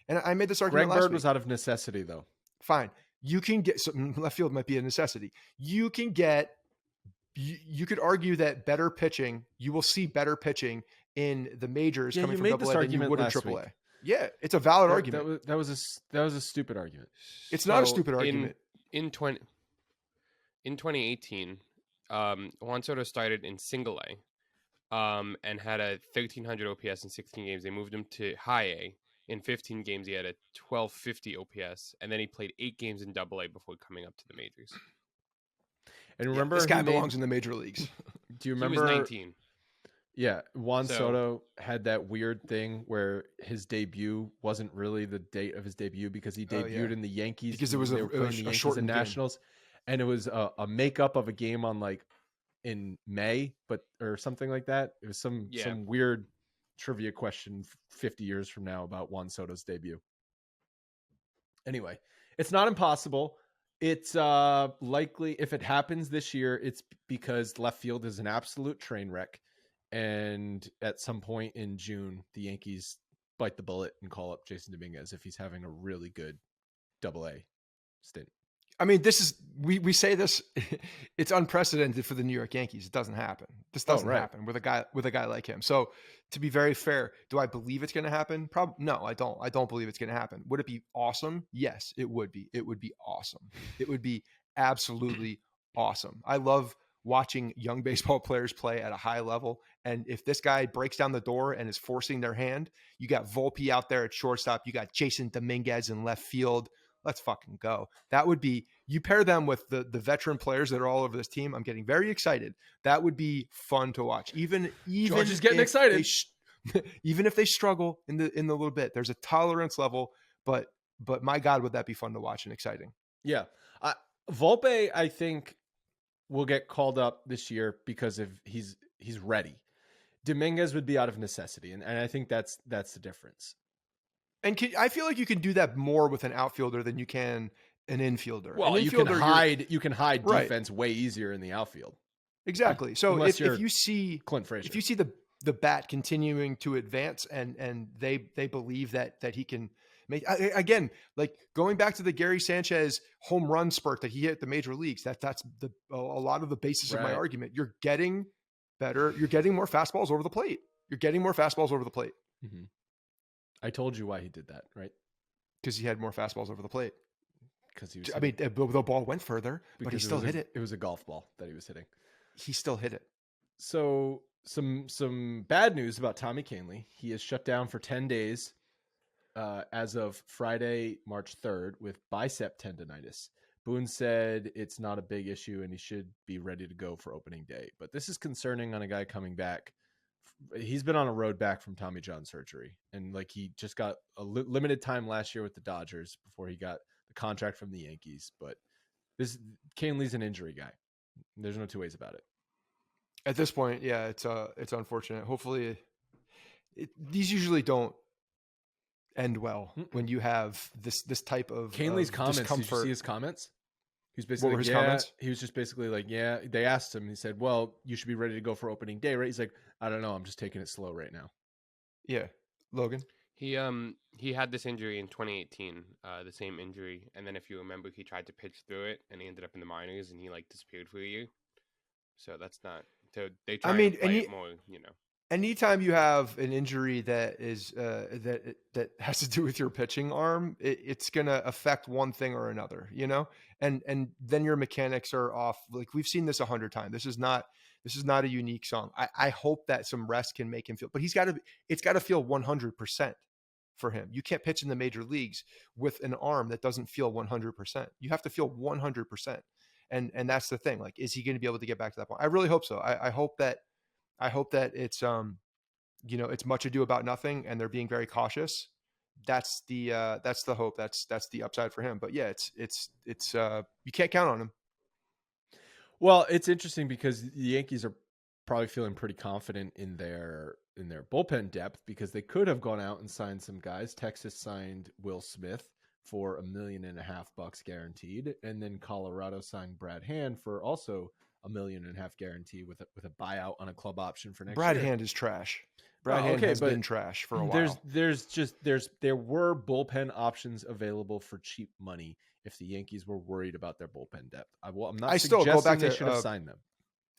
And I made this argument. Greg Bird was out of necessity, though. Fine. You can get left field might be a necessity. You can get. You could argue that better pitching. You will see better pitching in the majors coming from AA than you would in AAA. Yeah, it's a valid argument. That was a stupid argument. It's not a stupid argument. In 2018, Juan Soto started in single A, and had a 1,300 OPS in 16 games. They moved him to high A. In 15 games, he had a 1,250 OPS, and then he played 8 games in AA before coming up to the majors. And remember, this guy belongs in the major leagues. Do you He remember? was 19. Yeah, Juan So- Soto had that weird thing where his debut wasn't really the date of his debut because he debuted in the Yankees Because it was they were playing the Yankees and shortened game. Nationals, and it was a makeup of a game on like in May, or something like that. It was some weird trivia question 50 years from now about Juan Soto's debut. Anyway, it's not impossible. It's likely, if it happens this year, it's because left field is an absolute train wreck. And at some point in June, the Yankees bite the bullet and call up Jason Dominguez if he's having a really good AA stint. I mean, this is we say this, it's unprecedented for the New York Yankees. It doesn't happen. This doesn't happen with a guy like him. So to be very fair, do I believe it's going to happen? Probably no, I don't. I don't believe it's going to happen. Would it be awesome? Yes, it would be. It would be awesome. It would be absolutely awesome. I love watching young baseball players play at a high level. And if this guy breaks down the door and is forcing their hand, you got Volpe out there at shortstop. You got Jason Dominguez in left field. Let's fucking go. That would be, you pair them with the veteran players that are all over this team. I'm getting very excited. That would be fun to watch. Even George is getting excited. Even if they struggle in the little bit, there's a tolerance level, but my God, would that be fun to watch and exciting? Yeah. Volpe, I think, will get called up this year because of he's ready. Dominguez would be out of necessity. And I think that's the difference. And I feel like you can do that more with an outfielder than you can an infielder. Well, an infielder, you can hide defense way easier in the outfield. Exactly. So if you see Clint Frazier, if you see the bat continuing to advance and they believe that he can make, again, like going back to the Gary Sanchez home run spurt that he hit at the major leagues, that's a lot of the basis of my argument. You're getting better. You're getting more fastballs over the plate. Mm-hmm. I told you why he did that, right? Because he had more fastballs over the plate. Because he was. I mean, the ball went further, but he still hit it. It was a golf ball that he was hitting. He still hit it. So some bad news about Tommy Kahnle. He is shut down for 10 days as of Friday, March 3rd, with bicep tendonitis. Boone said it's not a big issue and he should be ready to go for opening day. But this is concerning on a guy coming back. He's been on a road back from Tommy John surgery, and like he just got a limited time last year with the Dodgers before he got the contract from the Yankees. But Kahnle's an injury guy. There's no two ways about it. At this point, yeah, it's unfortunate. Hopefully, these usually don't end well when you have this type of Kahnle's comments. Discomfort. Did you see his comments? He was basically, what were his comments? He was just basically like, yeah. They asked him. He said, "Well, you should be ready to go for opening day, right?" He's like, "I don't know. I'm just taking it slow right now." Yeah, Logan. He had this injury in 2018, the same injury, and then if you remember, he tried to pitch through it, and he ended up in the minors, and he like disappeared for a year. So that's not. So they try to play it more, you know. Anytime you have an injury that is that has to do with your pitching arm, it's gonna affect one thing or another, you know, and then your mechanics are off. Like we've seen this 100 times. This is not a unique song. I hope that some rest can make him feel, but it's got to feel 100% for him. You can't pitch in the major leagues with an arm that doesn't feel 100%. You have to feel 100%, and that's the thing. Like, is he going to be able to get back to that point? I really hope so. I hope that it's it's much ado about nothing and they're being very cautious. That's the hope. That's the upside for him. But yeah, it's you can't count on him. Well, it's interesting because the Yankees are probably feeling pretty confident in their bullpen depth because they could have gone out and signed some guys. Texas signed Will Smith for $1.5 million guaranteed, and then Colorado signed Brad Hand for also $1.5 million guarantee with a buyout on a club option for next year. Brad Hand is trash. Brad Hand has been trash for a while. There were bullpen options available for cheap money if the Yankees were worried about their bullpen depth. I'm not suggesting they should have signed them.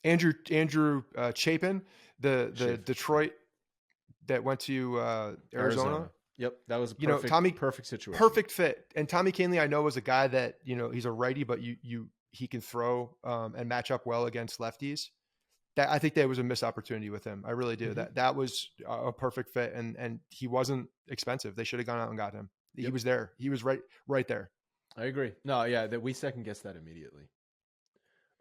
Andrew Chapin, the Detroit that went to Arizona. Yep, that was a perfect situation. Perfect fit. And Tommy Kahnle, I know, is a guy that, he's a righty, but he can throw and match up well against lefties. That I think there was a missed opportunity with him. I really do. Mm-hmm. That was a perfect fit, and he wasn't expensive. They should have gone out and got him. Yep. He was there. He was right there. I agree. No, yeah, that we second guessed that immediately.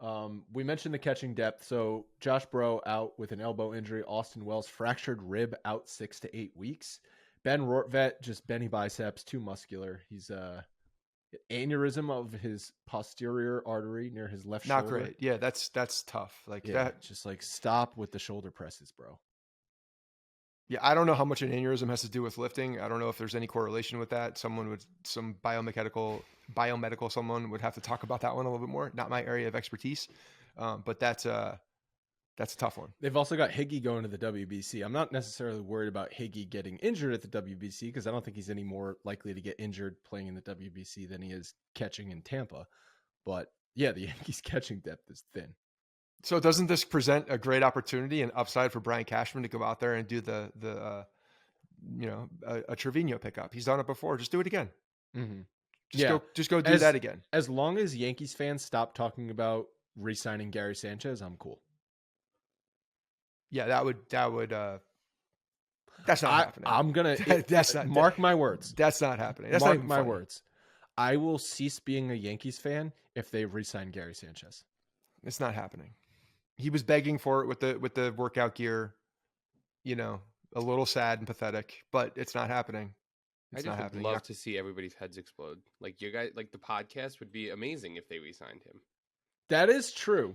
We mentioned the catching depth. So Josh Breaux out with an elbow injury. Austin Wells fractured rib out 6 to 8 weeks. Ben Rortvedt, just Benny biceps, too muscular. He's aneurysm of his posterior artery near his left shoulder. Not great. Yeah, that's tough. Like that. Just like stop with the shoulder presses, bro. Yeah, I don't know how much an aneurysm has to do with lifting. I don't know if there's any correlation with that. Some biomedical someone would have to talk about that one a little bit more. Not my area of expertise, but that's a tough one. They've also got Higgy going to the WBC. I'm not necessarily worried about Higgy getting injured at the WBC because I don't think he's any more likely to get injured playing in the WBC than he is catching in Tampa. But yeah, the Yankees catching depth is thin. So doesn't this present a great opportunity and upside for Brian Cashman to go out there and do a Trevino pickup? He's done it before. Just do it again. Mm-hmm. Just go do that again. As long as Yankees fans stop talking about re-signing Gary Sanchez, I'm cool. Yeah, that would. That's not happening. I'm gonna. Mark my words. That's not happening. That's mark my words. I will cease being a Yankees fan if they re-sign Gary Sanchez. It's not happening. He was begging for it with the workout gear, a little sad and pathetic, but it's not happening. I just would love to see everybody's heads explode. Like you guys, like the podcast would be amazing if they re-signed him. That is true.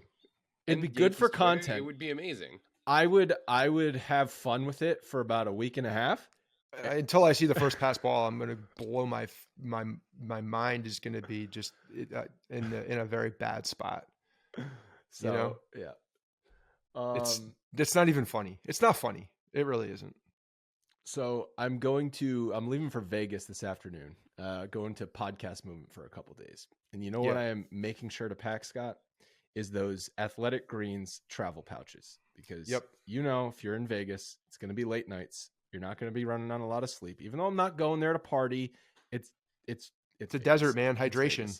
It'd be good for content. It would be amazing. I would have fun with it for about a week and a half. Until I see the first pass ball, I'm going to blow my mind is going to be just in a very bad spot. So yeah. It's not even funny. It's not funny. It really isn't. So I'm leaving for Vegas this afternoon, going to Podcast Movement for a couple days. And you know what I am making sure to pack, Scott, is those Athletic Greens travel pouches. Because if you're in Vegas, it's going to be late nights. You're not going to be running on a lot of sleep. Even though I'm not going there to party, it's a desert, man. Hydration.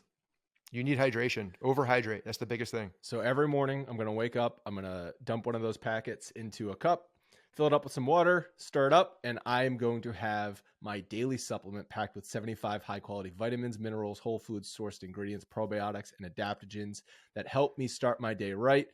You need hydration. Overhydrate. That's the biggest thing. So every morning I'm going to wake up. I'm going to dump one of those packets into a cup, fill it up with some water, stir it up, and I am going to have my daily supplement packed with 75 high-quality vitamins, minerals, whole foods sourced ingredients, probiotics, and adaptogens that help me start my day right.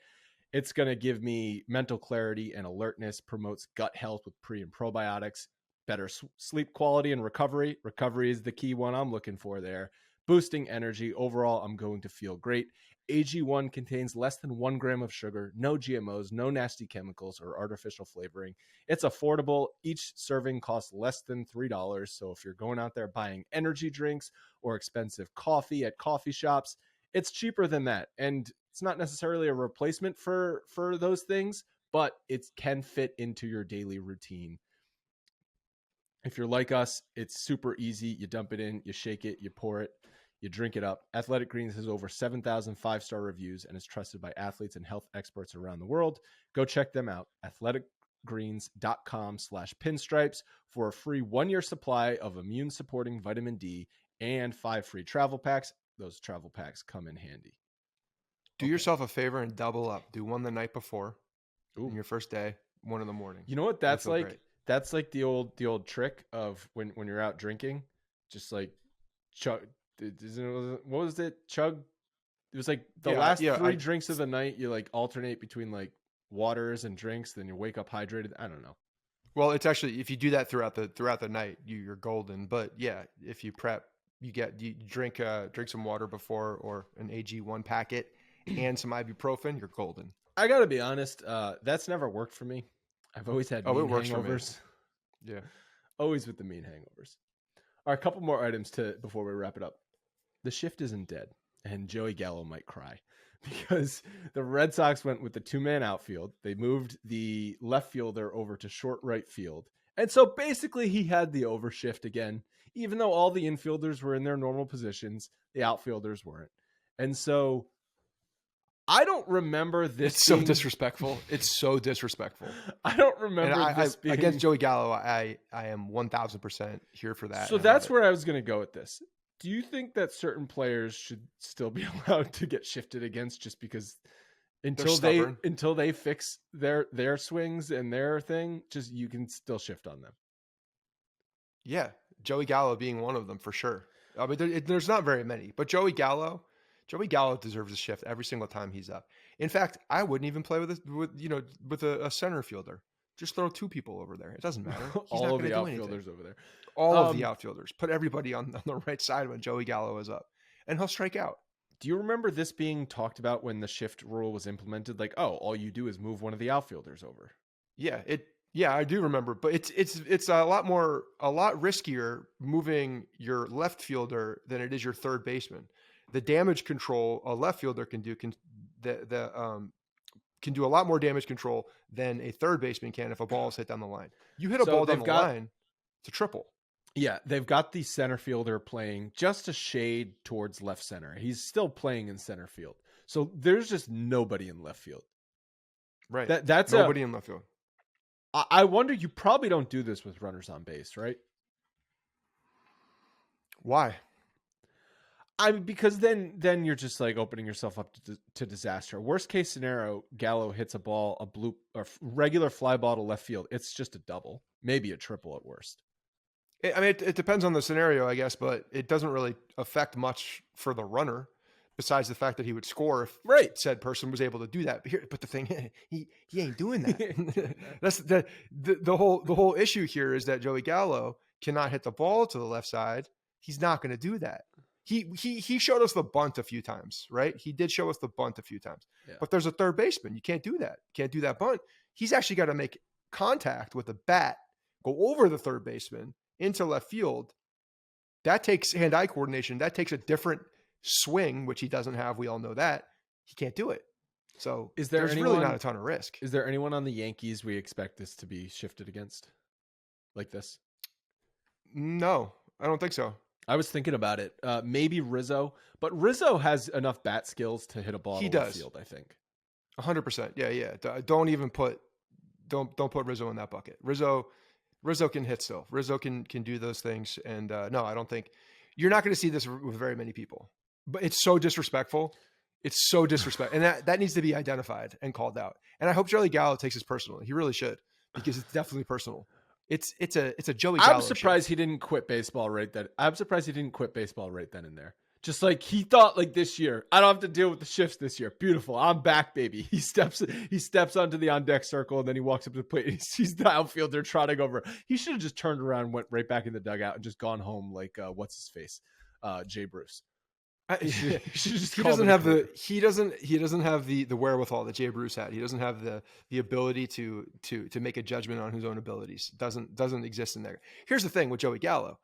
It's going to give me mental clarity and alertness, promotes gut health with pre and probiotics, better sleep quality and recovery. Recovery is the key one I'm looking for there. Boosting energy. Overall, I'm going to feel great. AG1 contains less than 1 gram of sugar, no GMOs, no nasty chemicals or artificial flavoring. It's affordable. Each serving costs less than $3. So if you're going out there buying energy drinks or expensive coffee at coffee shops, it's cheaper than that. And it's not necessarily a replacement for those things, but it can fit into your daily routine. If you're like us, it's super easy. You dump it in, you shake it, you pour it, you drink it up. Athletic Greens has over 7,000 5-star reviews and is trusted by athletes and health experts around the world. Go check them out. athleticgreens.com/pinstripes for a free 1-year supply of immune supporting vitamin D and 5 free travel packs. Those travel packs come in handy. Do yourself a favor and double up. Do one the night before. On your first day, one in the morning. You know what that's like? Great. That's like the old trick of when you're out drinking, just like chug. What was it? Chug. It was like the last 3 drinks of the night. You like alternate between like waters and drinks. Then you wake up hydrated. I don't know. Well, it's actually, if you do that throughout the night, you're golden. But yeah, if you prep, you drink some water before, or an AG1 packet and some ibuprofen, you're golden. I gotta be honest. That's never worked for me. I've always had mean hangovers. Yeah. Always with the mean hangovers. All right, a couple more items before we wrap it up. The shift isn't dead, and Joey Gallo might cry because the Red Sox went with the 2-man outfield. They moved the left fielder over to short right field. And so basically he had the overshift again, even though all the infielders were in their normal positions, the outfielders weren't. And so I don't remember this. It's so disrespectful. It's so disrespectful. I don't remember this being... Against Joey Gallo, I am 1,000% here for that. So that's where I was going to go with this. Do you think that certain players should still be allowed to get shifted against just because until they fix their swings and their thing, just you can still shift on them? Yeah, Joey Gallo being one of them for sure. I mean, there's not very many, but Joey Gallo, Joey Gallo deserves a shift every single time he's up. In fact, I wouldn't even play with a center fielder. Just throw 2 people over there. It doesn't matter. He's All not of going the to do outfielders anything. over there. All of the outfielders. Put everybody on the right side when Joey Gallo is up, and he'll strike out. Do you remember this being talked about when the shift rule was implemented? Like, oh, all you do is move one of the outfielders over. Yeah, I do remember, but it's a lot riskier moving your left fielder than it is your third baseman. The damage control a left fielder can do can do a lot more damage control than a third baseman can if a ball is hit down the line. You hit a ball down the line, it's a triple. Yeah, they've got the center fielder playing just a shade towards left center. He's still playing in center field. So there's just nobody in left field. Right. That's nobody in left field. I wonder, you probably don't do this with runners on base, right? Why? Because then you're just like opening yourself up to disaster. Worst case scenario, Gallo hits a ball, a bloop, or regular fly ball to left field. It's just a double, maybe a triple at worst. I mean, it depends on the scenario, I guess, but it doesn't really affect much for the runner, besides the fact that he would score if said person was able to do that. But the thing, he ain't doing that. That's the whole issue here is that Joey Gallo cannot hit the ball to the left side. He's not going to do that. He showed us the bunt a few times, right? He did show us the bunt a few times. Yeah. But there's a third baseman. You can't do that. You can't do that bunt. He's actually got to make contact with the bat, go over the third baseman into left field. That takes hand-eye coordination. That takes a different swing, which he doesn't have. We all know that. He can't do it. So there's really not a ton of risk. Is there anyone on the Yankees we expect this to be shifted against like this? No, I don't think so. I was thinking about it. Maybe Rizzo, but Rizzo has enough bat skills to hit a ball to left field, I think. 100%. Yeah. Don't put Rizzo in that bucket. Rizzo can hit still. Rizzo can do those things. And no, I don't think you're not going to see this with very many people. But it's so disrespectful. It's so disrespectful. And that needs to be identified and called out. And I hope Joey Gallo takes this personally. He really should, because it's definitely personal. It's a Joey Gallo. I'm surprised he didn't quit baseball right then. I'm surprised he didn't quit baseball right then and there. Just like he thought, like, this year, I don't have to deal with the shifts this year. Beautiful. I'm back, baby. He steps onto the on deck circle, and then he walks up to the plate. And he sees the outfielder trotting over. He should have just turned around and went right back in the dugout and just gone home like what's his face, Jay Bruce. He doesn't have the wherewithal that Jay Bruce had. He doesn't have the ability to make a judgment on his own abilities. Doesn't exist in there. Here's the thing with Joey Gallo.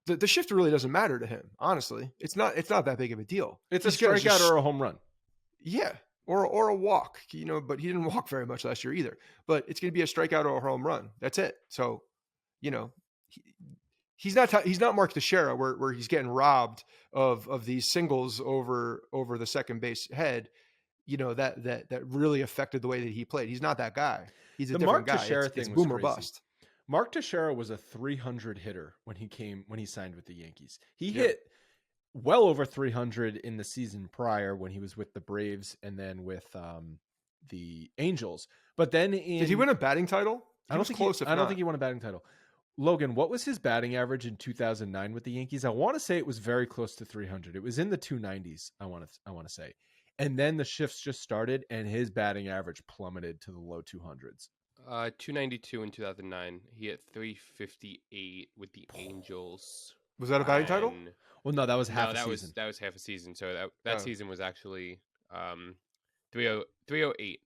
The shift really doesn't matter to him, honestly. It's not that big of a deal. It's a strikeout or a home run. Yeah. Or a walk, but he didn't walk very much last year either. But it's going to be a strikeout or a home run. That's it. So, he's not Mark Teixeira where he's getting robbed of these singles over the second base head, that really affected the way that he played. He's not that guy. He's a different guy. It's boom or bust. Mark Teixeira was a 300 hitter when he signed with the Yankees. He hit well over 300 in the season prior when he was with the Braves and then with the Angels. But then did he win a batting title? I don't think he won a batting title. Logan, what was his batting average in 2009 with the Yankees? I want to say it was very close to 300. It was in the 290s, I want to say. And then the shifts just started and his batting average plummeted to the low 200s. 292 in 2009. He hit 358 with the Angels. Was that a batting title? Well, no, that was half a season. That was half a season. So that season was actually 308.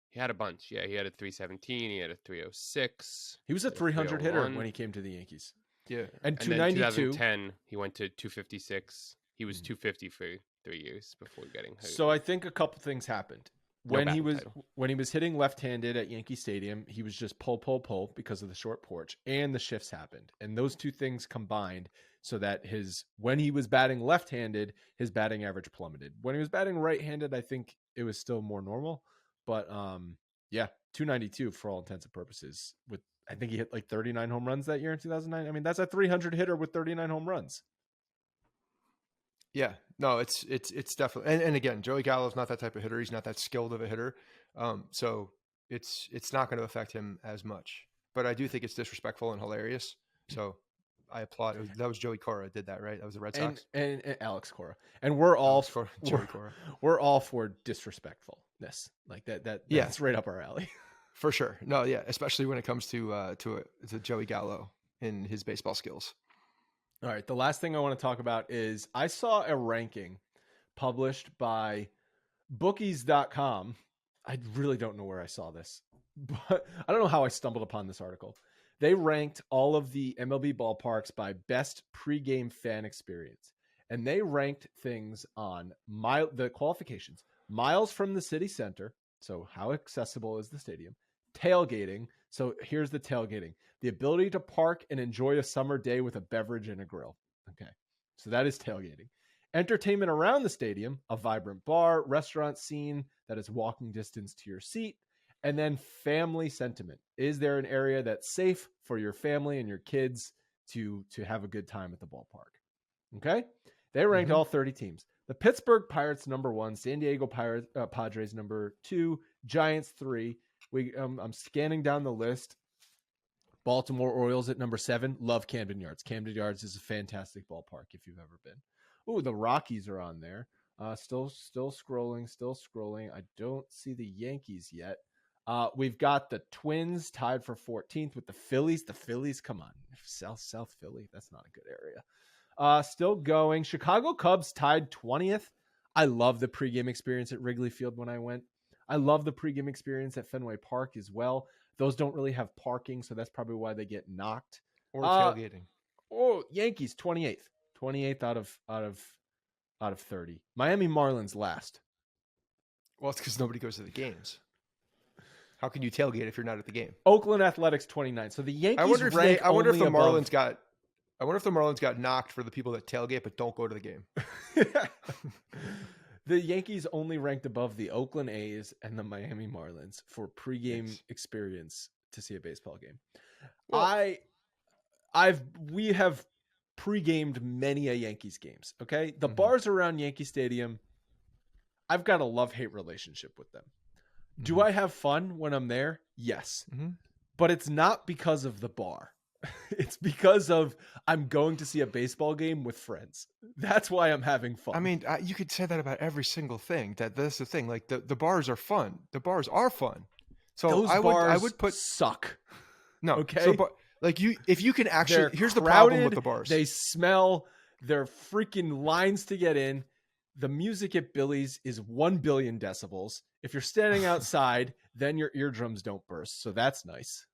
He had a bunch. Yeah, he had a 317. He had a 306. He was a 300 hitter when he came to the Yankees. Yeah. And 292. Then 2010, he went to 256. He was 250 for 3 years before getting hurt. So I think a couple things happened. When he was hitting left-handed at Yankee Stadium, he was just pull because of the short porch, and the shifts happened. And those two things combined so that when he was batting left-handed, his batting average plummeted. When he was batting right-handed, I think it was still more normal. But 292 for all intents and purposes. I think he hit like 39 home runs that year in 2009. I mean, that's a 300 hitter with 39 home runs. Yeah, no, it's definitely, and again, Joey Gallo's not that type of hitter. He's not that skilled of a hitter. So it's not going to affect him as much, but I do think it's disrespectful and hilarious. So I applaud. That was Joey Cora did that, right? That was the Red Sox. And Alex Cora. And we're all Joey Cora. We're all for disrespectfulness. Like that's right up our alley. For sure. No, yeah, especially when it comes to Joey Gallo and his baseball skills. All right, the last thing I want to talk about is I saw a ranking published by bookies.com. I really don't know where I saw this, but I don't know how I stumbled upon this article. They ranked all of the MLB ballparks by best pregame fan experience, and they ranked things on the qualifications: miles from the city center, so how accessible is the stadium; tailgating, so here's the tailgating: the ability to park and enjoy a summer day with a beverage and a grill. Okay, so that is tailgating. Entertainment around the stadium: a vibrant bar, restaurant scene that is walking distance to your seat. And then family sentiment. Is there an area that's safe for your family and your kids to have a good time at the ballpark? Okay. They ranked all 30 teams. The Pittsburgh Pirates number 1, San Diego Padres number 2, Giants 3. I'm scanning down the list. Baltimore Orioles at number 7. Love Camden Yards. Camden Yards is a fantastic ballpark if you've ever been. Ooh, the Rockies are on there. Still scrolling. I don't see the Yankees yet. We've got the Twins tied for 14th with the Phillies. The Phillies, come on. South Philly, that's not a good area. Still going. Chicago Cubs tied 20th. I love the pregame experience at Wrigley Field when I went. I love the pregame experience at Fenway Park as well. Those don't really have parking, so that's probably why they get knocked. Or tailgating. Oh, Yankees 28th. 28th out of 30. Miami Marlins last. Well, it's because nobody goes to the games. How can you tailgate if you're not at the game? Oakland Athletics 29. So the Yankees I wonder if the Marlins got knocked for the people that tailgate but don't go to the game. The Yankees only ranked above the Oakland A's and the Miami Marlins for pregame experience to see a baseball game. Well, we have pre-gamed many a Yankees games. Okay. The bars around Yankee Stadium, I've got a love-hate relationship with them. Do I have fun when I'm there? Yes. But it's not because of the bar. It's because of I'm going to see a baseball game with friends. That's why I'm having fun. I mean, you could say that about every single thing. That's the thing. Like the bars are fun. The bars are fun. So those I would put suck. No. Okay. So, if you can actually, They're here's crowded, the problem with the bars. They smell. They're freaking lines to get in. The music at Billy's is 1 billion decibels. If you're standing outside, then your eardrums don't burst. So that's nice.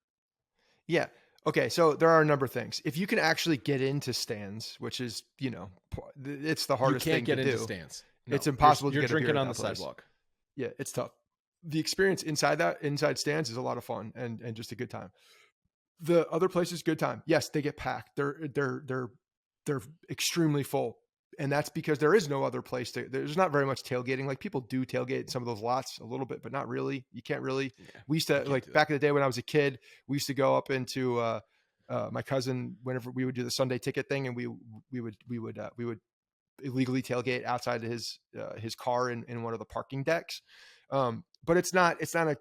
Yeah. Okay. So there are a number of things. If you can actually get into stands, which is, it's the hardest thing to do. You can't get into stands. No, it's impossible to get a beer drinking on the place. sidewalk. Yeah, it's tough. The experience inside stands is a lot of fun and just a good time. The other places, good time. Yes, they get packed. They're extremely full. And that's because there is no other place there's not very much tailgating. Like people do tailgate in some of those lots a little bit, but not really. You can't really. Yeah, we used to back in the day when I was a kid, we used to go up into my cousin whenever we would do the Sunday ticket thing, and we would illegally tailgate outside his car in one of the parking decks. But it's not a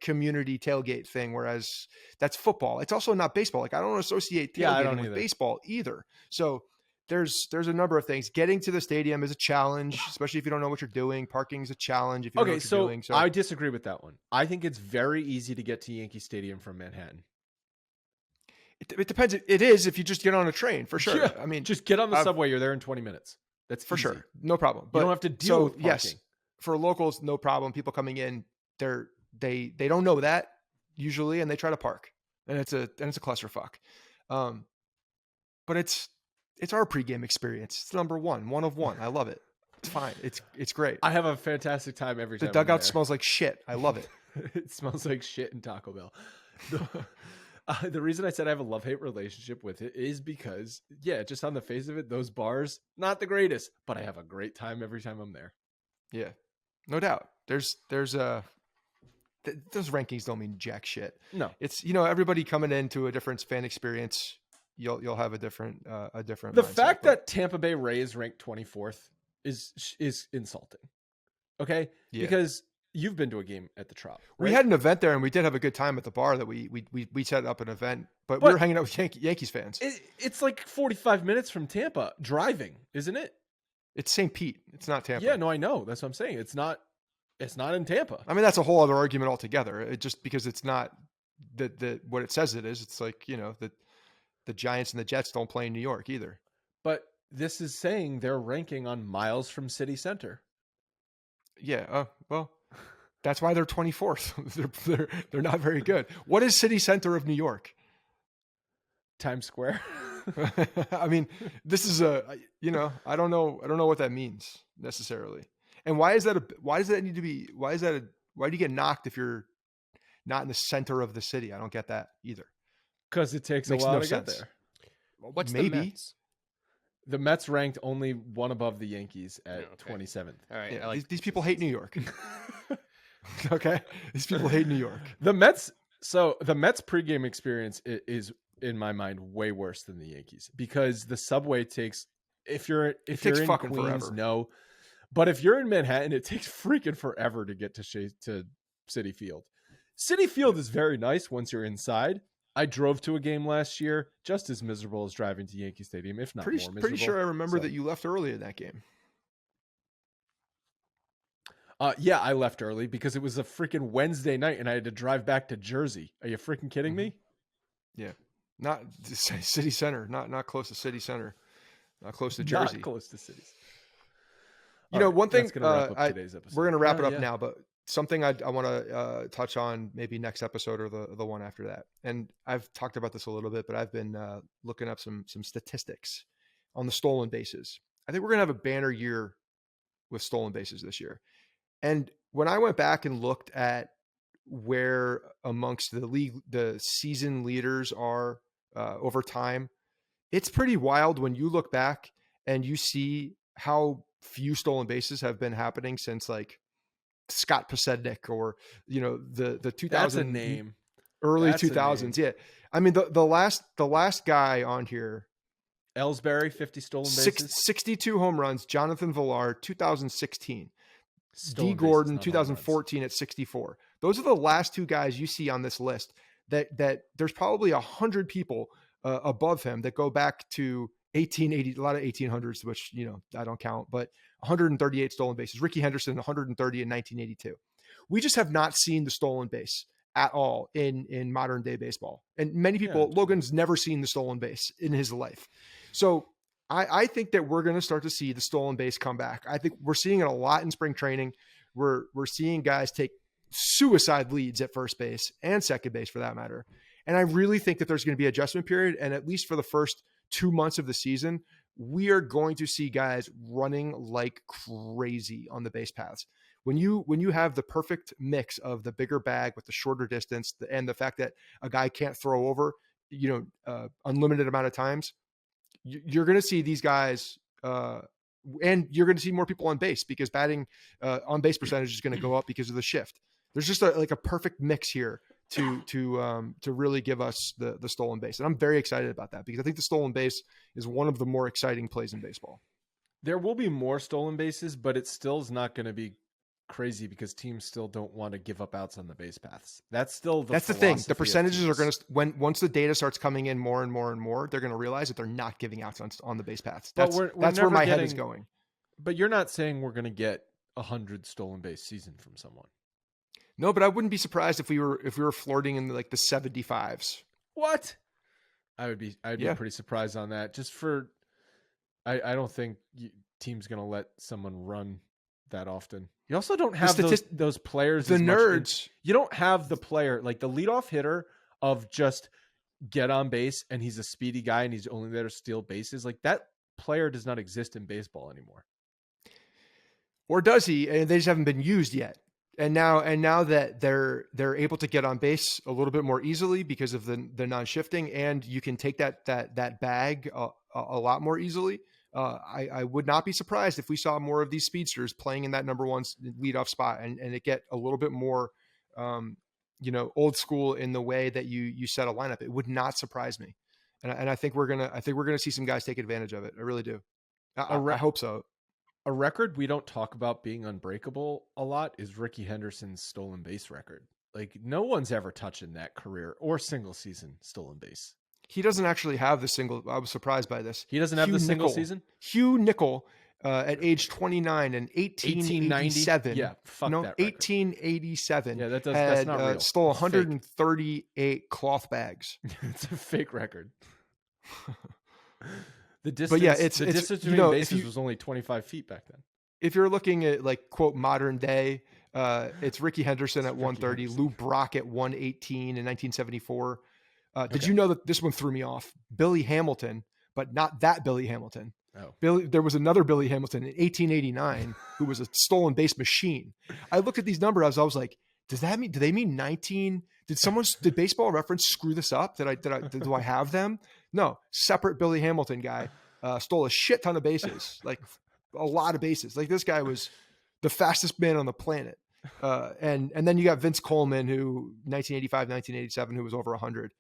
community tailgate thing. Whereas that's football. It's also not baseball. Like I don't associate tailgating with baseball either. So there's a number of things. Getting to the stadium is a challenge, especially if you don't know what you're doing. Parking is a challenge if you don't know what you're doing. So I disagree with that one. I think it's very easy to get to Yankee Stadium from Manhattan. It depends. It is if you just get on a train, for sure. Yeah. I mean, just get on the subway. You're there in 20 minutes. That's for easy. Sure. No problem. But you don't have to deal with parking. Yes, for locals, no problem. People coming in, they don't know that usually, and they try to park, and it's a clusterfuck. But it's our pregame experience. It's number one of one. I love it. It's fine. It's great. I have a fantastic time every time. The dugout smells like shit. I love it. It smells like shit in Taco Bell. The reason I said I have a love-hate relationship with it is because, just on the face of it, those bars, not the greatest, but I have a great time every time I'm there. Yeah, no doubt. There's those rankings don't mean jack shit. No, it's, everybody coming into a different fan experience. You'll have a different The fact that Tampa Bay Rays ranked 24th is insulting. Okay? Yeah. Because You've been to a game at the Trop. Right? We had an event there, and we did have a good time at the bar that we set up an event, but we were hanging out with Yankees fans. It's like 45 minutes from Tampa driving, isn't it? It's St. Pete. It's not Tampa. Yeah, no, I know. That's what I'm saying. It's not in Tampa. I mean, that's a whole other argument altogether. It just because it's not what it says it is. It's like, the Giants and the Jets don't play in New York either. But this is saying they're ranking on miles from city center. Yeah. Well, that's why they're 24th. They're not very good. What is city center of New York? Times Square. I mean, this is I don't know what that means necessarily. And why does that need to be, why do you get knocked if you're not in the center of the city? I don't get that either. Because it takes a while to get there. What's Maybe. the Mets? The Mets ranked only one above the Yankees at 27th. All right. Yeah, these people hate New York. Okay. These people hate New York. The Mets pregame experience is, in my mind, way worse than the Yankees because the subway takes, if you're in fucking Queens, forever. no. But if you're in Manhattan, it takes freaking forever to get to Citi Field. Citi Field is very nice once you're inside. I drove to a game last year, just as miserable as driving to Yankee Stadium, if not more miserable. Pretty sure I remember that you left early in that game. Yeah, I left early because it was a freaking Wednesday night and I had to drive back to Jersey. Are you freaking kidding me? Yeah. Not city center, not close to city center, not close to Jersey. Not close to cities. One thing, wrap up today's episode. We're going to wrap it up now, but something I want to touch on maybe next episode or the one after that. And I've talked about this a little bit, but I've been looking up some statistics on the stolen bases. I think we're going to have a banner year with stolen bases this year. And when I went back and looked at where amongst the league, the season leaders are over time, it's pretty wild when you look back and you see how few stolen bases have been happening since like Scott Pasednik or, the 2000 That's a name. Early That's 2000s. Yeah. I mean, the last guy on here, Ellsbury, 50 stolen bases, 62 home runs, Jonathan Villar, 2016. D. Gordon, 2014 at 64. Those are the last two guys you see on this list that there's probably 100 people above him that go back to 1880, a lot of 1800s, which, I don't count, but 138 stolen bases. Ricky Henderson, 130 in 1982. We just have not seen the stolen base at all in modern day baseball. And many people, Logan's never seen the stolen base in his life. So I think that we're going to start to see the stolen base come back. I think we're seeing it a lot in spring training. We're seeing guys take suicide leads at first base and second base for that matter. And I really think that there's going to be an adjustment period. And at least for the first 2 months of the season, we are going to see guys running like crazy on the base paths. When you have the perfect mix of the bigger bag with the shorter distance and the fact that a guy can't throw over, unlimited amount of times, you're going to see these guys, and you're going to see more people on base because batting on base percentage is going to go up because of the shift. There's just a perfect mix here to really give us the stolen base. And I'm very excited about that because I think the stolen base is one of the more exciting plays in baseball. There will be more stolen bases, but it still is not going to be crazy because teams still don't want to give up outs on the base paths. That's the thing. The percentages are going to, once the data starts coming in more and more and more, they're going to realize that they're not giving outs on the base paths. That's where my head is going. But you're not saying we're going to get 100 stolen base season from someone. No, but I wouldn't be surprised if we were flirting in like the 75s. What? I'd be pretty surprised on that. Just for, I don't think team's going to let someone run that often. You also don't have those players. The nerds. You don't have the player, like the leadoff hitter of just get on base and he's a speedy guy and he's only there to steal bases. Like that player does not exist in baseball anymore. Or does he? And they just haven't been used yet. And now that they're able to get on base a little bit more easily because of the non-shifting, and you can take that bag a lot more easily. I would not be surprised if we saw more of these speedsters playing in that number one leadoff spot and it get a little bit more, old school in the way that you set a lineup. It would not surprise me. And I think we're going to see some guys take advantage of it. I really do. I hope so. A record we don't talk about being unbreakable a lot is Ricky Henderson's stolen base record. Like, no one's ever touching that career or single season stolen base. He doesn't actually have the single. I was surprised by this. He doesn't have the single season? Hugh Nickel, at age 29 in 1887. Yeah, fuck that record. 1887. Yeah, that's not real. Stole 138 cloth bags. It's a fake record. The distance, but yeah, the distance between bases was only 25 feet back then. If you're looking at like quote modern day, it's Ricky Henderson at 130, Lou Brock at 118 in 1974. Did you know that this one threw me off? Billy Hamilton, but not that Billy Hamilton. Oh. There was another Billy Hamilton in 1889 who was a stolen base machine. I looked at these numbers. I was like, do they mean 19? Did Baseball Reference screw this up? Do I have them? No, separate Billy Hamilton guy stole a shit ton of bases, like a lot of bases. Like this guy was the fastest man on the planet. And then you got Vince Coleman, who 1985, 1987, who was over 100.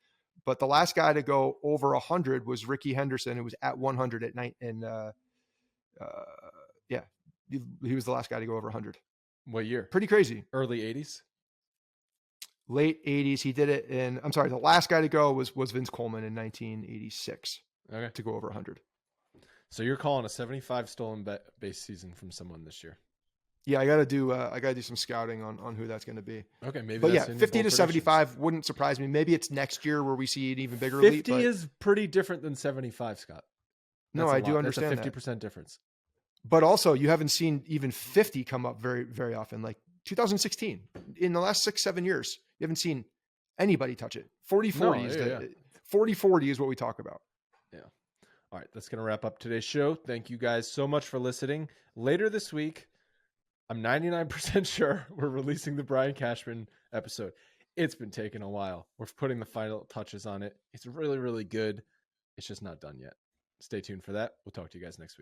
But the last guy to go over 100 was Ricky Henderson, who was at 100 at night. And he was the last guy to go over 100. What year? Pretty crazy. Early 80s? Late 80s. He did it the last guy to go was Vince Coleman in 1986 to go over 100. So you're calling a 75 stolen base season from someone this year? Yeah, I gotta do some scouting on who that's going to be. Okay, maybe. But yeah, 50 to 75 wouldn't surprise me. Maybe it's next year where we see an even bigger 50 leap. 50 is pretty different than 75, Scott. No, I do understand that's a 50% difference. But also, you haven't seen even 50 come up very, very often. Like 2016, in the last 6-7 years, you haven't seen anybody touch it. 40-40 40-40 is what we talk about. Yeah. All right, that's going to wrap up today's show. Thank you guys so much for listening. Later this week, I'm 99% sure we're releasing the Brian Cashman episode. It's been taking a while. We're putting the final touches on it. It's really, really good. It's just not done yet. Stay tuned for that. We'll talk to you guys next week.